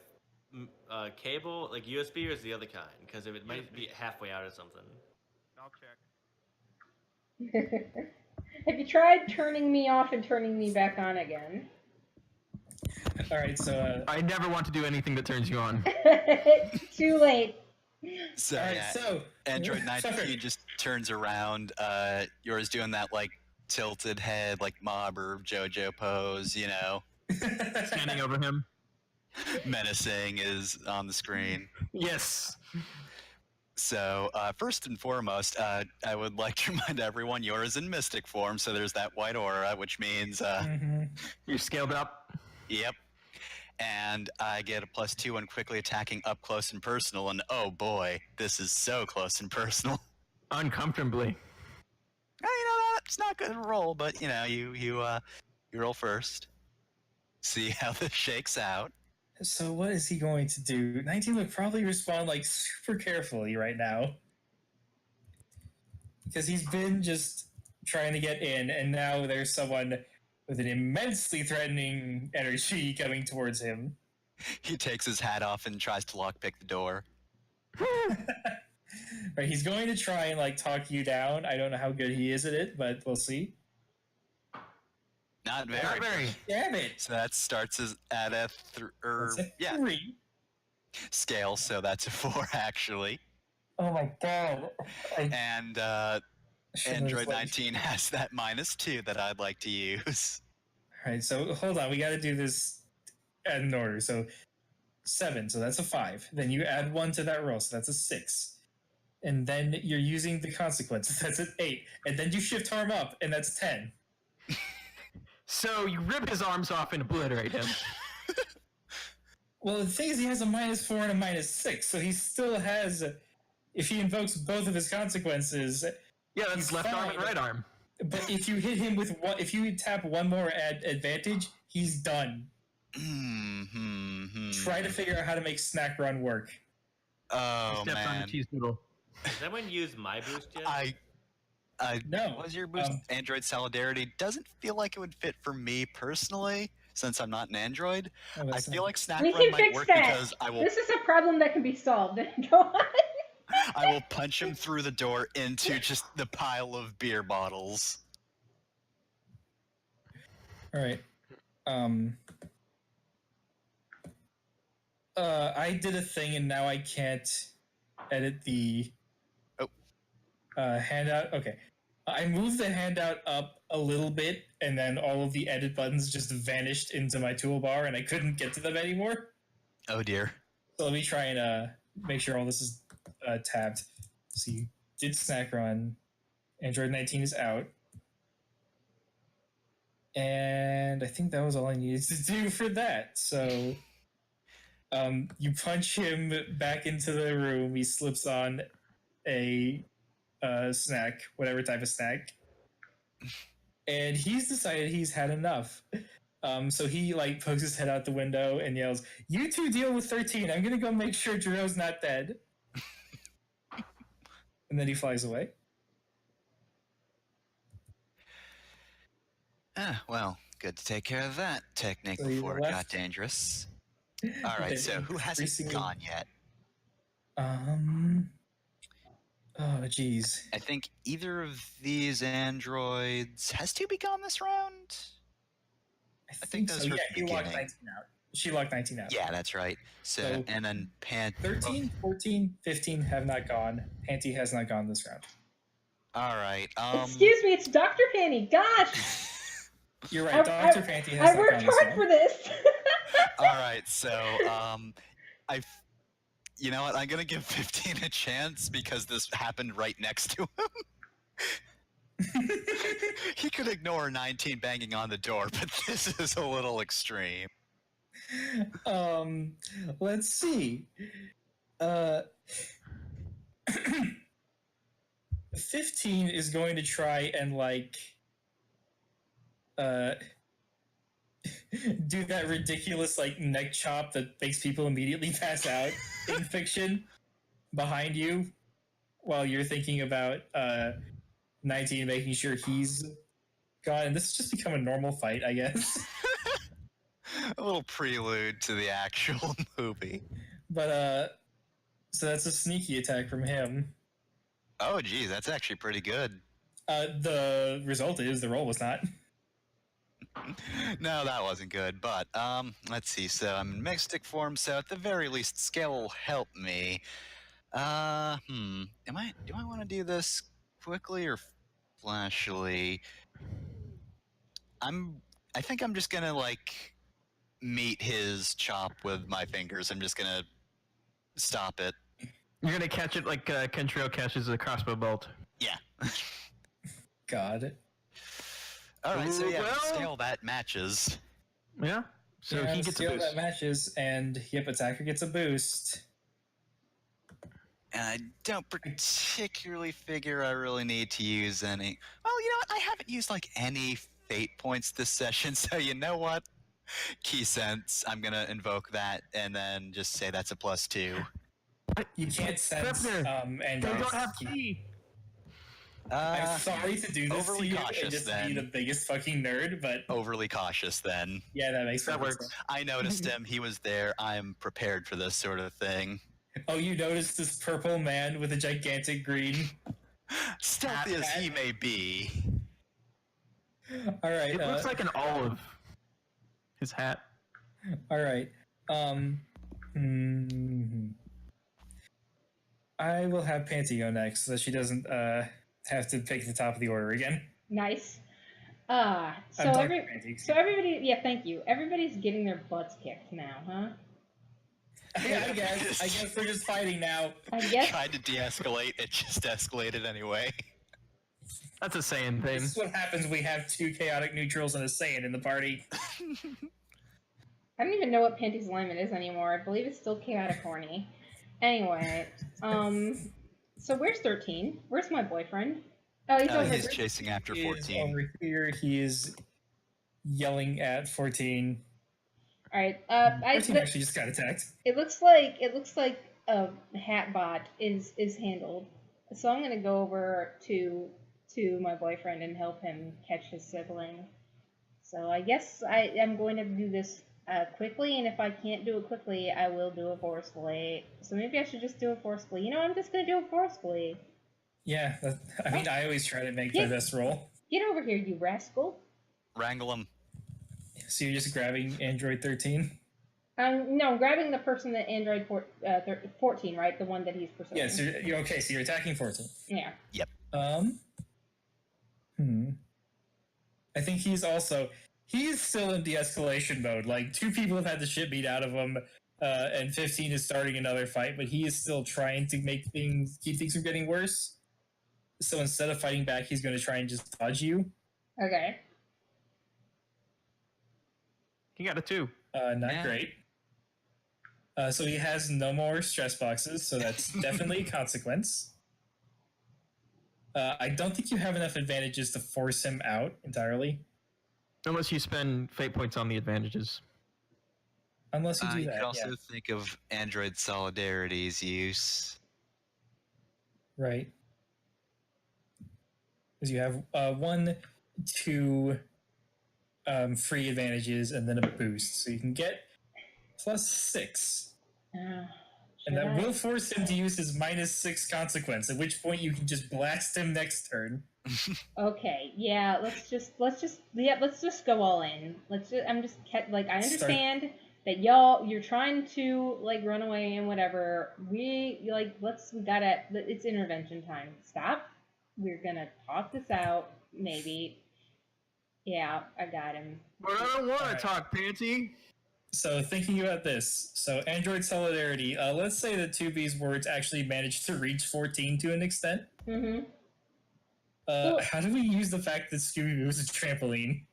cable, like USB, or is it the other kind? Because it might be halfway out or something.
I'll check.
Have you tried turning me off and turning me back on again?
All right, so
I never want to do anything that turns you on.
Too late.
So,
all right,
yeah,
so
Android 19 just turns around. Yours doing that, like, tilted head, like Mob or JoJo pose, you know.
Standing over him.
Menacing is on the screen.
Yes.
So, first and foremost, I would like to remind everyone yours is in mystic form, so there's that white aura, which means,
You're scaled up.
yep. And I get a +2 when quickly attacking up close and personal, and oh boy, this is so close and personal.
Uncomfortably.
You know, that's not good to roll, but, you know, you roll first. See how this shakes out.
So what is he going to do? 19 would probably respond like super carefully right now. Because he's been just trying to get in, and now there's someone with an immensely threatening energy coming towards him.
He takes his hat off and tries to lockpick the door.
Right, he's going to try and like talk you down. I don't know how good he is at it, but we'll see.
Not very.
Not very.
Damn it!
So that starts at a
That's a 3.
scale, so that's a 4 actually.
Oh my god.
And Android 19 has that -2 that I'd like to use.
Alright, so hold on, we gotta do this in order. So 7, so that's a 5. Then you add 1 to that roll, so that's a 6. And then you're using the consequences, that's an 8. And then you shift harm up, and that's 10.
So you rip his arms off and obliterate him.
Well, the thing is, he has a -4 and a -6, so he still has. If he invokes both of his consequences,
Yeah, that's
he's
left arm and
fine.
right arm.
But if you hit him with one, if you tap one more advantage, he's done. Try to figure out how to make Snack Run work.
Oh
Stepped on the
man,
cheese noodle.
Has anyone used my boost yet?
No.
Was your boost Android Solidarity? Doesn't feel like it would fit for me personally, since I'm not an Android. I feel like Snack
We
Run
can
might
fix
work
that.
because I will.
This is a problem that can be solved. Go on.
I will punch him through the door into just the pile of beer bottles.
All right. I did a thing and now I can't edit the handout. Okay. I moved the handout up a little bit and then all of the edit buttons just vanished into my toolbar and I couldn't get to them anymore.
Oh dear.
So let me try and make sure all this is tabbed. So you did snack run. Android 19 is out. And I think that was all I needed to do for that. So you punch him back into the room. He slips on a snack, whatever type of snack. And he's decided he's had enough. So he like pokes his head out the window and yells, "You two deal with 13. I'm gonna go make sure Jerome's not dead." And then he flies away.
Well, good to take care of that technique
So you
before it got
left.
dangerous. All right, so who hasn't
Increasingly-
gone yet?
Oh, geez.
I think either of these androids has to be gone this round.
I
think those
so.
were
Yeah,
at the
he locked
beginning.
19 out. She locked 19 out.
Yeah, that's right. So
So-
and then
13, 14, 15 have not gone. Panty has not gone this round.
All right.
Excuse me, it's Dr. Penny. Gosh,
You're right. Dr. Panty has
I
not
worked
gone this
hard
round.
for this.
All right. So you know what? I'm gonna give 15 a chance because this happened right next to him. He could ignore 19 banging on the door, but this is a little extreme.
Let's see. 15 is going to try and do that ridiculous neck chop that makes people immediately pass out in fiction behind you while you're thinking about 19 making sure he's gone. And this has just become a normal fight, I guess.
A little prelude to the actual movie.
But so that's a sneaky attack from him.
Oh, geez, that's actually pretty good.
The result is the roll was not.
No, that wasn't good. But let's see. So I'm in mystic form. So at the very least, scale will help me. Do I want to do this quickly or flashily? I think I'm just gonna meet his chop with my fingers. I'm just gonna stop it.
You're gonna catch it like Kentrell catches a crossbow bolt.
Yeah.
God.
All right. So yeah,
Well-
scale that matches.
Yeah. So
Yeah,
he gets a
skill
boost.
that matches, and yep, attacker gets a boost.
And I don't particularly figure I really need to use any. Well, you know what? I haven't used any fate points this session, so you know what? Key sense. I'm gonna invoke that and then just say that's a +2.
You can't sense
Scrivener,
and
They don't have key.
I'm sorry to do this to
overly
you
cautious,
and just
then.
be the biggest fucking nerd, but
Overly cautious then.
yeah, that makes
That
perfect
works.
sense.
I noticed him. He was there. I'm prepared for this sort of thing.
Oh, you noticed this purple man with a gigantic green.
Stealthy as he may be.
All right.
It looks like an olive. His hat.
All right. I will have Panty go next, so that she doesn't have to pick the top of the order again.
Nice. So
I'm Dr.
every
Panty.
so everybody, yeah, thank you. Everybody's getting their butts kicked now, huh?
Yeah, I guess we're just fighting now.
I guess.
Tried to de-escalate. It just escalated anyway.
That's a Saiyan thing.
This is what happens when we have two chaotic neutrals and a Saiyan in the party.
I don't even know what Panty's alignment is anymore. I believe it's still chaotic horny. Anyway, so where's 13? Where's my boyfriend? Oh, he's over
He's
there.
chasing after
He is
14.
over here. He is yelling at 14.
All right.
14 actually just got attacked.
It looks like a Hatbot is handled. So I'm gonna go over to my boyfriend and help him catch his sibling. So I guess I'm going to do this quickly, and if I can't do it quickly, I will do it forcefully. So maybe I should just do it forcefully. You know, I'm just gonna do it forcefully.
Yeah, I mean, I always try to make my best roll.
Get over here, you rascal.
Wrangle him.
So you're just grabbing Android 13?
No, grabbing the person that Android 14, right? The one that he's pursuing.
Yeah, so you're okay. So you're attacking 14.
Yeah.
Yep.
I think he's still in de-escalation mode. Like, 2 people have had the shit beat out of him, and 15 is starting another fight, but he is still trying to keep things from getting worse. So instead of fighting back, he's going to try and just dodge you.
Okay.
He got a 2.
Not great. So he has no more stress boxes, so that's definitely a consequence. I don't think you have enough advantages to force him out entirely.
Unless you spend fate points on the advantages.
Unless you do
You
that,
could also think of Android Solidarity's use.
Right. Because you have 1, 2 free advantages and then a boost. So you can get +6. And that will force him to use his -6 consequence, at which point you can just blast him next turn.
Okay, yeah, let's just go all in. I understand that you're trying to like run away and whatever. It's intervention time. Stop. We're gonna talk this out, maybe. Yeah, I got him.
But I don't want to talk, Panty.
So thinking about this, so Android Solidarity, let's say that 2B's words actually managed to reach 14 to an extent.
Mm-hmm.
How do we use the fact that Scooby-Doo is a trampoline?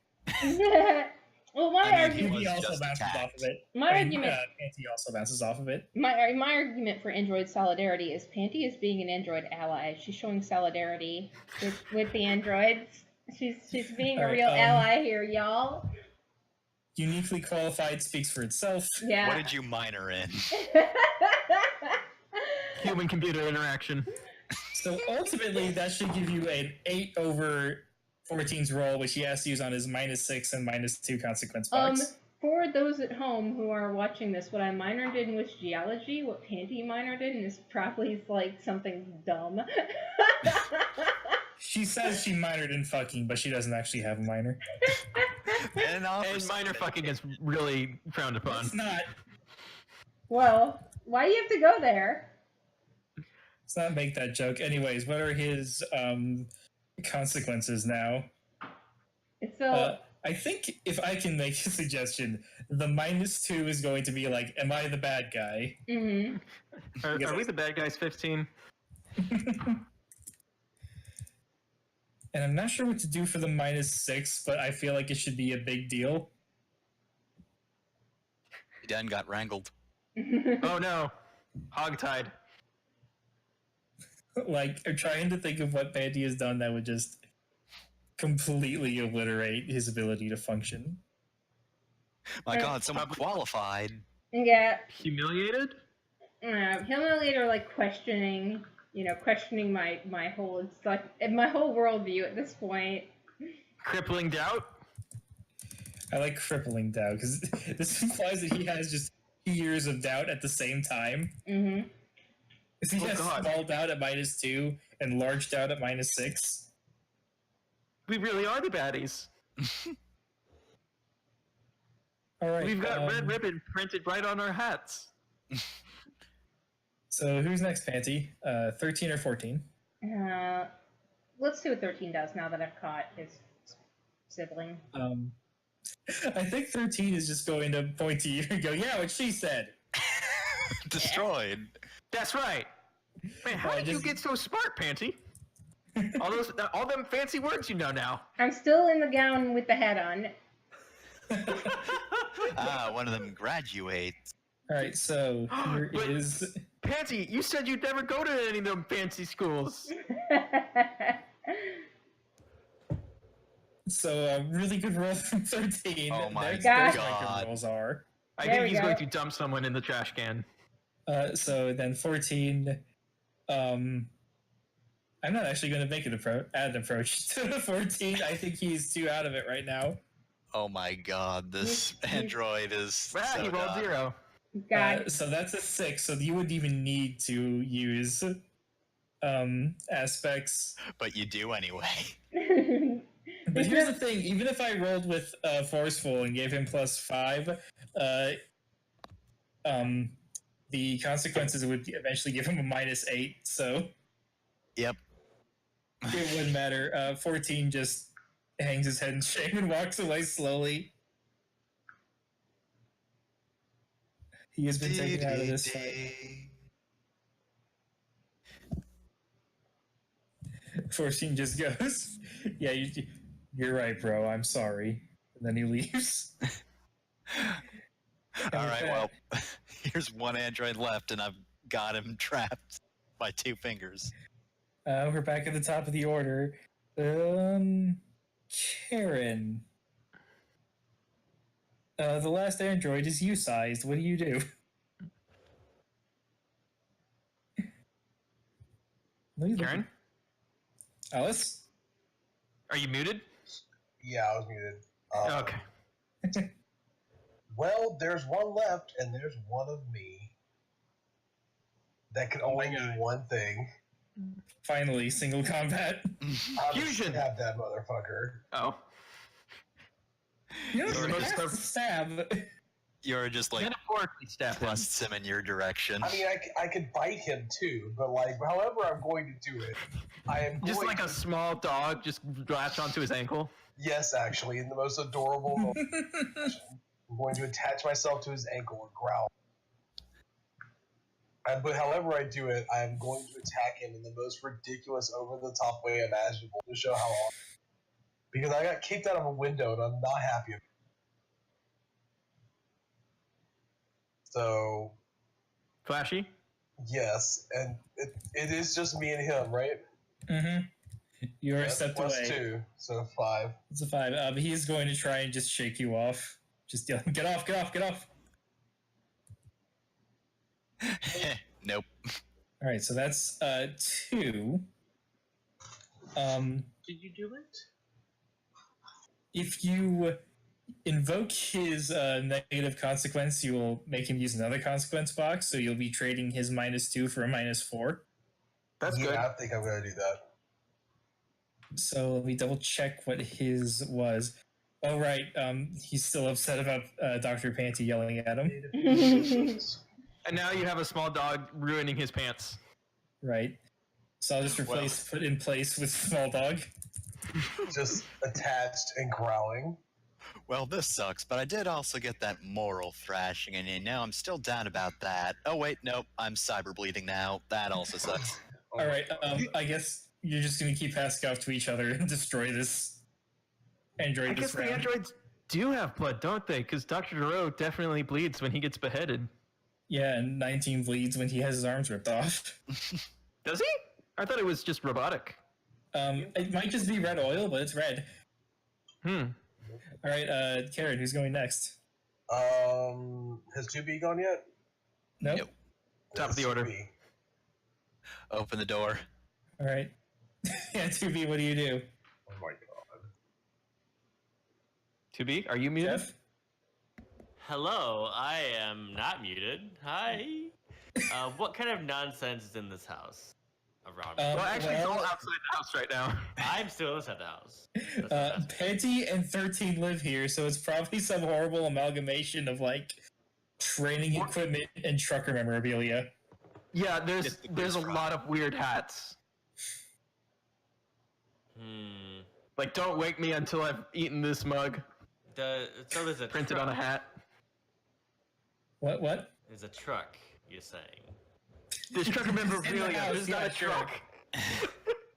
Well, my argument...
He also bounces off of it. Panty also bounces off of it.
My argument for Android Solidarity is Panty is being an Android ally. She's showing solidarity with the androids. She's being a real ally here, y'all.
Uniquely qualified speaks for itself.
Yeah.
What did you minor in?
Human-computer interaction.
So ultimately, that should give you an 8 over 14's roll, which he has to use on his -6 and -2 consequence box.
For those at home who are watching this, what I minored in was geology. What Panty minored in is probably like something dumb.
She says she minored in fucking, but she doesn't actually have a minor.
And minor fucking is really frowned upon.
It's not.
Well, why do you have to go there?
Let's not make that joke. Anyways, what are his consequences now? I think if I can make a suggestion, the -2 is going to be like, am I the bad guy?
Mm-hmm.
Are we the bad guys, 15?
And I'm not sure what to do for the -6, but I feel like it should be a big deal.
Dan got wrangled.
Oh no. Hogtied.
Like, I'm trying to think of what Panty has done that would just completely obliterate his ability to function.
My God, someone qualified.
Yeah.
Humiliated?
Humiliated or like questioning my whole worldview at this point.
Crippling doubt?
I like crippling doubt, because this implies that he has just years of doubt at the same time.
Mm-hmm.
Because he has small doubt at -2 and large doubt at -6.
We really are the baddies.
All right.
We've got red ribbon printed right on our hats.
So who's next, Panty? 13 or 14?
Let's see what 13 does now that I've caught his sibling.
I think 13 is just going to point to you and go, yeah, what she said.
Destroyed.
That's right. Man, how did you get so smart, Panty? all them fancy words you know now.
I'm still in the gown with the hat on.
One of them graduates.
All right, so here is...
Panty, you said you'd never go to any of them fancy schools.
So a really good roll from 13.
Oh my
God.
Good rolls are.
I think he's going to dump someone in the trash can.
So then 14. I'm not actually going to make add an approach to 14. I think he's 2 out of it right now.
Oh my god, this android is
Ah,
so
he rolled
dumb.
0.
God.
So that's a 6, so you wouldn't even need to use aspects.
But you do anyway.
But here's the thing, even if I rolled with forceful and gave him +5, the consequences would eventually give him a -8, so
Yep.
it wouldn't matter. 14 just hangs his head in shame and walks away slowly. He has been taken out of this fight. 14 just goes, yeah, you're right, bro, I'm sorry. And then he leaves.
All right, well, here's one android left, and I've got him trapped by 2 fingers.
We're back at the top of the order. Karen. The last android is you-sized. What do you do?
Karen,
Alice?
are you muted?
Yeah, I was muted.
Okay.
Well, there's one left, and there's one of me. That can only mean one thing.
Finally, single combat.
I'll
Fusion.
Stab that motherfucker.
Oh.
You know,
You're
it's
just-
a stab.
You're just like
Metaphorically stab him.
thrusts him in your direction.
I mean, I could bite him too, but like, however I'm going to do it, I am
Just
going
like
to,
a small dog just latch onto his ankle.
yes, actually, in the most adorable moment. I'm going to attach myself to his ankle and growl. But however I do it, I am going to attack him in the most ridiculous, over-the-top way imaginable to show how awesome. Because I got kicked out of a window and I'm not happy about it. So,
Flashy?
yes, and it is just me and him, right?
Mm-hmm. You're a
That's
step
plus
away.
2, so 5.
It's a 5. But he is going to try and just shake you off. Just yell, get off, get off, get off.
Nope.
All right, so that's 2.
Did you do it?
If you invoke his negative consequence, you will make him use another consequence box, so you'll be trading his -2 for a -4.
That's
yeah,
good.
I think I'm going to do that.
So let me double check what his was. Oh, right. He's still upset about Dr. Panty yelling at him.
And now you have a small dog ruining his pants.
Right. So I'll just replace put in place with small dog.
Just attached and growling.
Well, this sucks, but I did also get that moral thrashing, and now I'm still down about that. Oh, wait, nope, I'm cyber bleeding now. That also sucks.
All right. I guess you're just going to keep passing off to each other and destroy this android.
I guess the androids do have blood, don't they? Because Dr. Duro definitely bleeds when he gets beheaded.
Yeah, and 19 bleeds when he has his arms ripped off.
Does he? I thought it was just robotic.
It might just be red oil, but it's red. All right, Karen, who's going next?
Has 2B gone yet?
Nope.
Nope.
Top of the order.
2B.
Open the door.
All right. Yeah, 2B, what do you do?
Oh my god.
2B, are you muted?
Jeff?
Hello, I am not muted. Hi. What kind of nonsense is in this house around me?
Well, actually, it's all outside the house right now.
I'm still inside the house. That's the best.
Panty and 13 live here, so it's probably some horrible amalgamation of like training equipment and trucker memorabilia.
Yeah,
It's the
there's a
Grease
lot of weird hats. Like, don't wake me until I've eaten this mug.
So there's a
Printed
truck.
on a hat.
What?
There's a truck, you're saying.
There's trucker memorabilia.
house,
There's not
yeah,
a
sure.
truck.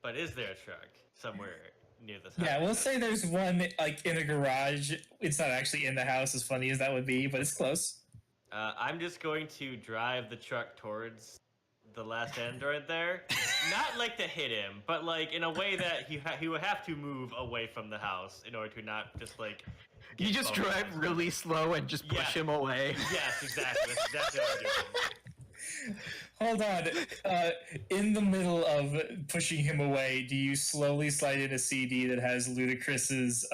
But is there a truck somewhere near this house?
Yeah, we'll say there's one like in a garage. It's not actually in the house, as funny as that would be, but it's close.
I'm just going to drive the truck towards the last android there. Not like to hit him, but like in a way that he would have to move away from the house in order to not just like.
You
get
just
boned.
drive really slow and just push
Yeah.
him away.
Yes, exactly. That's exactly what I'm doing.
Hold on. In the middle of pushing him away, do you slowly slide in a CD that has Ludacris's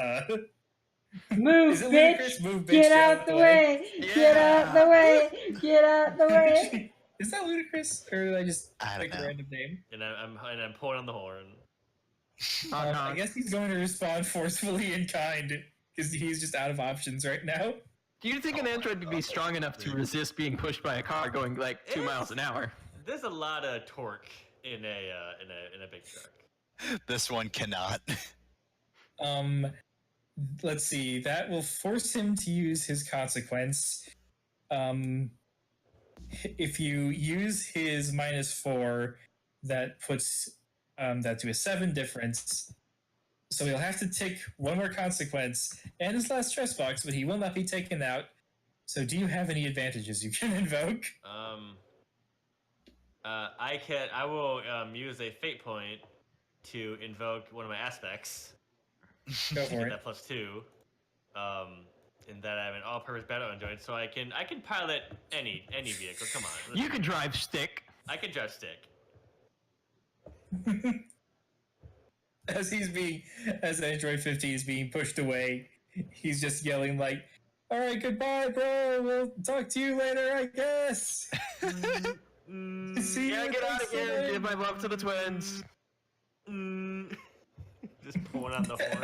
Move,
Is it
bitch!
ludicrous? Move, bitch,
Get out the way! Get out the way! Get out the way!
Is that ludicrous, or did I just
I don't
pick a
know.
random name?
And I'm pulling on the horn.
I guess he's going to respond forcefully and kind because he's just out of options right now.
Do you think an android would be strong enough to resist being pushed by a car going like 2 miles an hour?
There's a lot of torque in a big truck.
This one cannot.
Let's see. That will force him to use his consequence. If you use his -4, that puts that to a 7 difference. So he'll have to take one more consequence and his last stress box, but he will not be taken out. So do you have any advantages you can invoke?
I will use a fate point to invoke one of my aspects.
Go
To
for
get
it.
that +2. And that I have an all-purpose battle android, so I can pilot any vehicle. Come on.
You can drive stick.
I can drive stick.
As Android 15 is being pushed away, he's just yelling like, "All right, goodbye, bro. We'll talk to you later, I guess." See
Yeah,
you
get out
next
of here.
time.
Give my love to the twins.
Just pulling on the horn.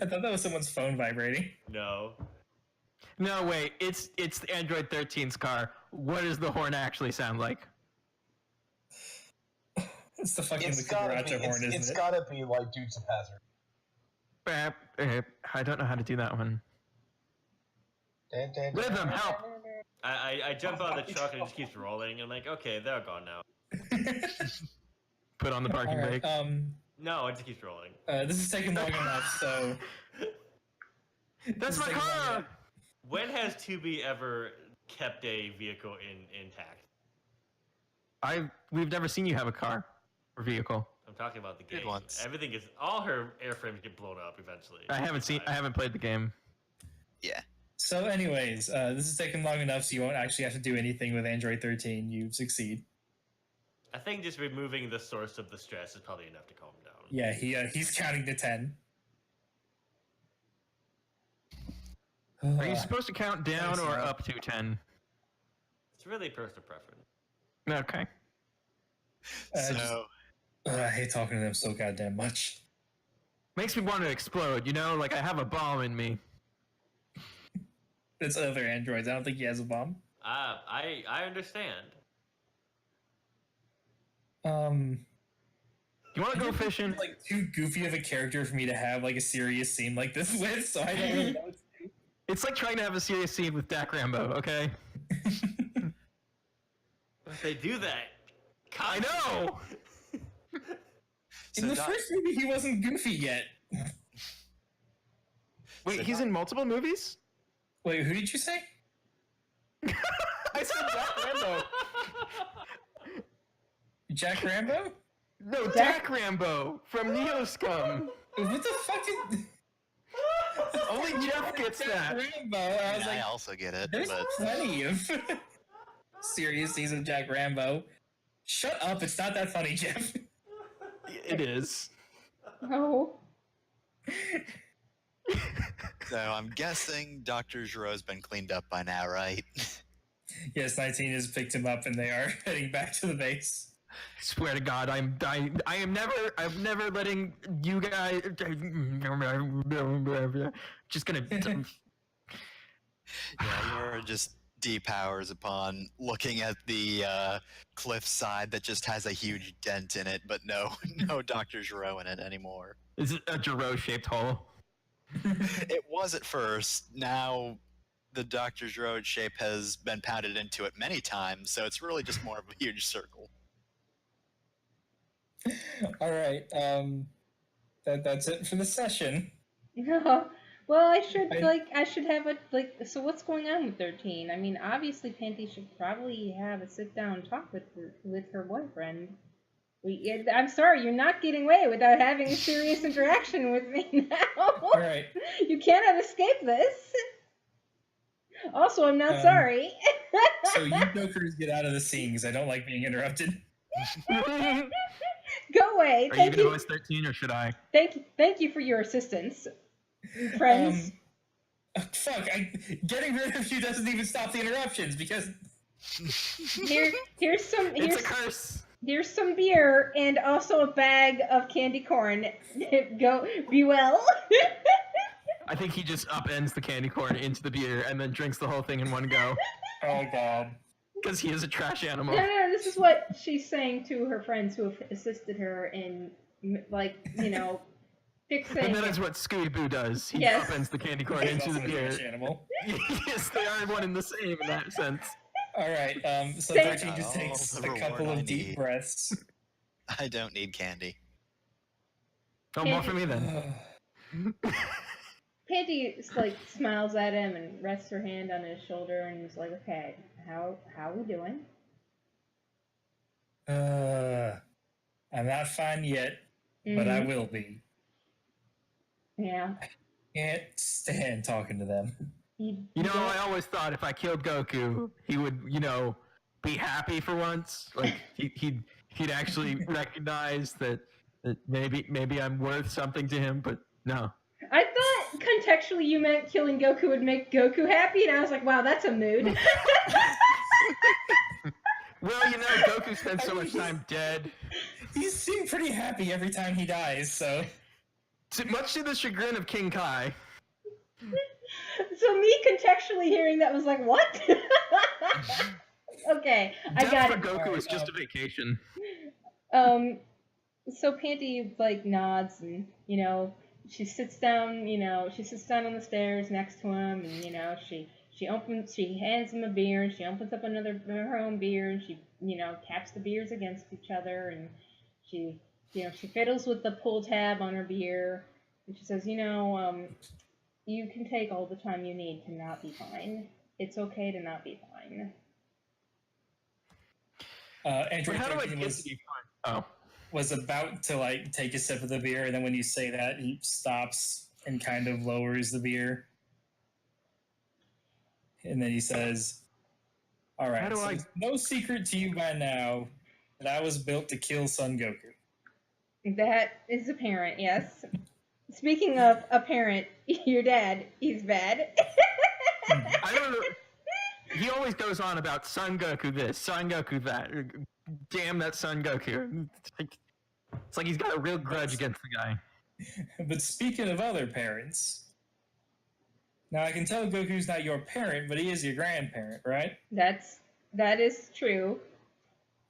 I thought that was someone's phone vibrating.
No.
No, wait. It's the Android 13's car. What does the horn actually sound like?
It's the fucking
It's gotta be.
cucaracha horn, isn't
It's
it?
gotta be like Dukes of Hazzard.
I don't know how to do that one. Rhythm, help!
I jump out of the truck and it just keeps rolling. And I'm like, okay, they're gone now.
Put on the parking
All right,
brake.
No, it just keeps rolling.
this is taking long enough, so.
That's my
This is taking long
car!
enough.
When has 2B ever kept a vehicle intact?
We've never seen you have a car or vehicle.
I'm talking about the
Did
game.
once.
Everything is all her airframes get blown up eventually.
I haven't played the game.
Yeah.
So, anyways, this is taking long enough, so you won't actually have to do anything with Android 13. You succeed.
I think just removing the source of the stress is probably enough to calm him down.
Yeah, he's counting to 10.
Are you supposed to count down or up to 10?
It's really personal preference.
Okay.
So
I hate talking to them so goddamn much.
Makes me want to explode, you know? Like I have a bomb in me.
It's other androids. I don't think he has a bomb.
I understand.
You want to go fishing?
Like too goofy of a character for me to have like a serious scene like this with, so I don't really know what to do.
It's like trying to have a serious scene with Dak Rambo, okay?
But they do that.
I know!
In the first movie, he wasn't goofy yet.
Wait, he's in multiple movies?
Wait, who did you say?
I said Dak Rambo.
Jack Rambo?
No, Dak Rambo from Neo Scum.
What the fuck is...
Only Jeff gets that.
Rambo. I was
I
like,
also get it,
there's
but
plenty of serious scenes of Jack Rambo. Shut up, it's not that funny, Jeff.
It is.
No.
so I'm guessing Dr. Giroux's been cleaned up by now, right?
Yes, 19 has picked him up and they are heading back to the base.
Swear to God, I'm never letting you guys. Just gonna.
Yeah, you're just depowers upon looking at the cliff side that just has a huge dent in it, but no Dr. Giroux in it anymore.
Is it a Giroux-shaped hole?
It was at first. Now the Dr. Giroux shape has been pounded into it many times, so it's really just more of a huge circle.
All right, that's it for the session.
No. Well, I should have a so what's going on with 13? I mean, obviously Panty should probably have a sit down talk with her boyfriend. I'm sorry, you're not getting away without having a serious interaction with me now.
All right.
You cannot escape this. Also, I'm not sorry.
So you jokers get out of the scene because I don't like being interrupted.
Go away.
Are you gonna voice 13 or should I?
Thank you for your assistance, friends.
Fuck! Getting rid of you doesn't even stop the interruptions because
Here's some
It's a curse.
here's some beer and also a bag of candy corn. Go be well.
I think he just upends the candy corn into the beer and then drinks the whole thing in one go.
oh god.
Because he is a trash animal.
No, this is what she's saying to her friends who have assisted her in, like, fixing.
And that is what Scooby-Doo does. He
Yes.
upends the candy corn
He's
into
also
the
a
beer.
trash animal.
Yes, they are one and the same in that sense.
All right. So
Thank-
13 just
Got all
takes
the
a
reward
couple
I
of deep
need.
breaths.
I don't need candy.
Oh, more for me then.
Panty like smiles at him and rests her hand on his shoulder and is like, "Okay, how we doing?"
I'm not fine yet, but I will be.
Yeah.
Can't stand talking to them.
You know, I always thought if I killed Goku, he would, be happy for once. Like he'd actually recognize that maybe I'm worth something to him. But no.
I thought contextually you meant killing Goku would make Goku happy, and I was like, wow, that's a mood.
Well, Goku spends so much time dead.
He seemed pretty happy every time he dies, so.
Much to the chagrin of King Kai.
So me contextually hearing that was like, what? Okay, I
Death
got
for
it.
Goku is just a vacation.
So Panty like nods and she sits down on the stairs next to him and she hands him a beer and she opens up her own beer and she taps the beers against each other and she fiddles with the pull tab on her beer and she says, you can take all the time you need to not be fine. It's okay to not be fine.
Android
How do I
13
get to be fine?
was about to take a sip of the beer, and then when you say that, he stops and kind of lowers the beer. And then he says, all right, so it's no secret to you by now that I was built to kill Son Goku.
That is apparent, yes. Speaking of apparent, your dad, he's bad.
I don't know. He always goes on about Son Goku this, Son Goku that. Damn that Son Goku. It's like he's got a real grudge against the guy.
But speaking of other parents, now I can tell Goku's not your parent, but he is your grandparent, right?
That is true.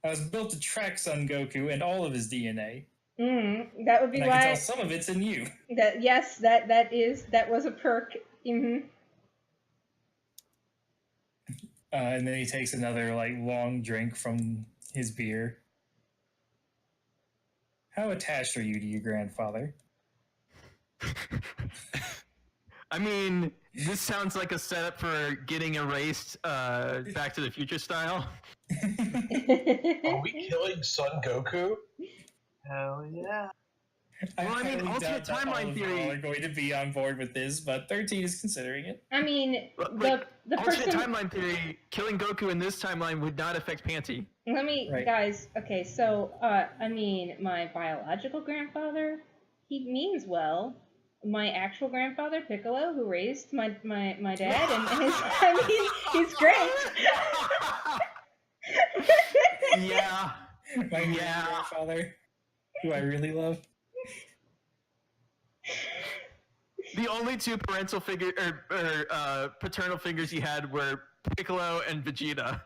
I was built to track Son Goku and all of his DNA.
That would be
and
why.
I can tell some of it's in you.
That was a perk.
And then he takes another long drink from his beer. How attached are you to your grandfather?
I mean, this sounds like a setup for getting erased Back to the Future style.
Are we killing Son Goku?
Hell yeah.
Well, I mean,
highly
alternate
doubt that all
timeline
of y'all
theory.
are going to be on board with this, but 13 is considering it.
I mean, the
Alternate
person.
timeline theory, killing Goku in this timeline would not affect Panty.
Let me,
Right.
guys. Okay, so I mean, my biological grandfather, he means well. My actual grandfather, Piccolo, who raised my dad, and his, I mean, he's great.
Yeah.
My grandfather, who I really love.
The only two parental figure or paternal figures he had were Piccolo and Vegeta.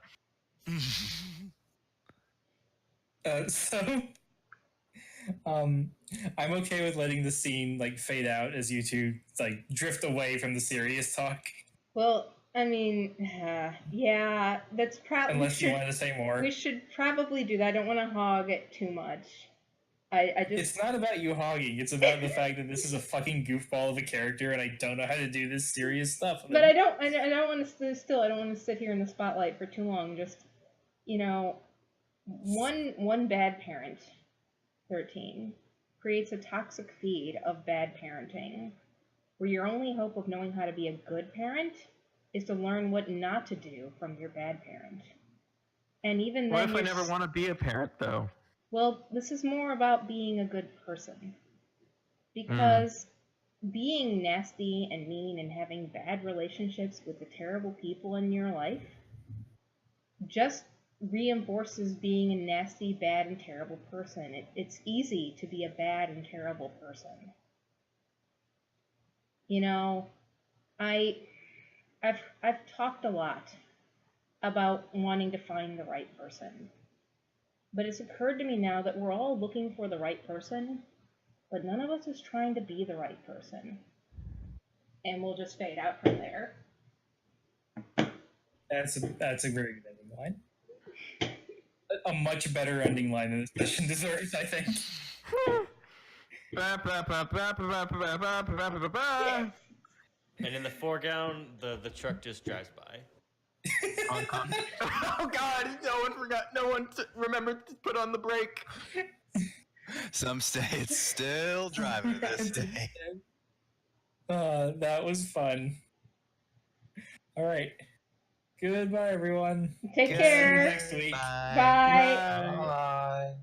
I'm okay with letting the scene fade out as you two drift away from the serious talk.
Well, I mean, yeah, that's probably.
Unless you wanted to say more.
We should probably do that. I don't want to hog it too much. I just.
It's not about you hogging. It's about the fact that this is a fucking goofball of a character, and I don't know how to do this serious stuff.
But I don't want to still. I don't want to sit here in the spotlight for too long. Just, one bad parent, 13, creates a toxic feed of bad parenting, where your only hope of knowing how to be a good parent is to learn what not to do from your bad parent. And even
What
then,
if I never want to be a parent, though?
Well, this is more about being a good person. Because being nasty and mean and having bad relationships with the terrible people in your life just reinforces being a nasty, bad, and terrible person. It's easy to be a bad and terrible person. You know, I've talked a lot about wanting to find the right person. But it's occurred to me now that we're all looking for the right person, but none of us is trying to be the right person. And we'll just fade out from there.
That's a very good ending line. A much better ending line than this session deserves, I think.
And in the foreground, the truck just drives by.
Hong Kong. Oh God! No one remembered to put on the brake.
Some states still driving to this day.
That was fun. All right. Goodbye, everyone.
Take
See you
care.
next week.
Bye.
Bye.
Bye.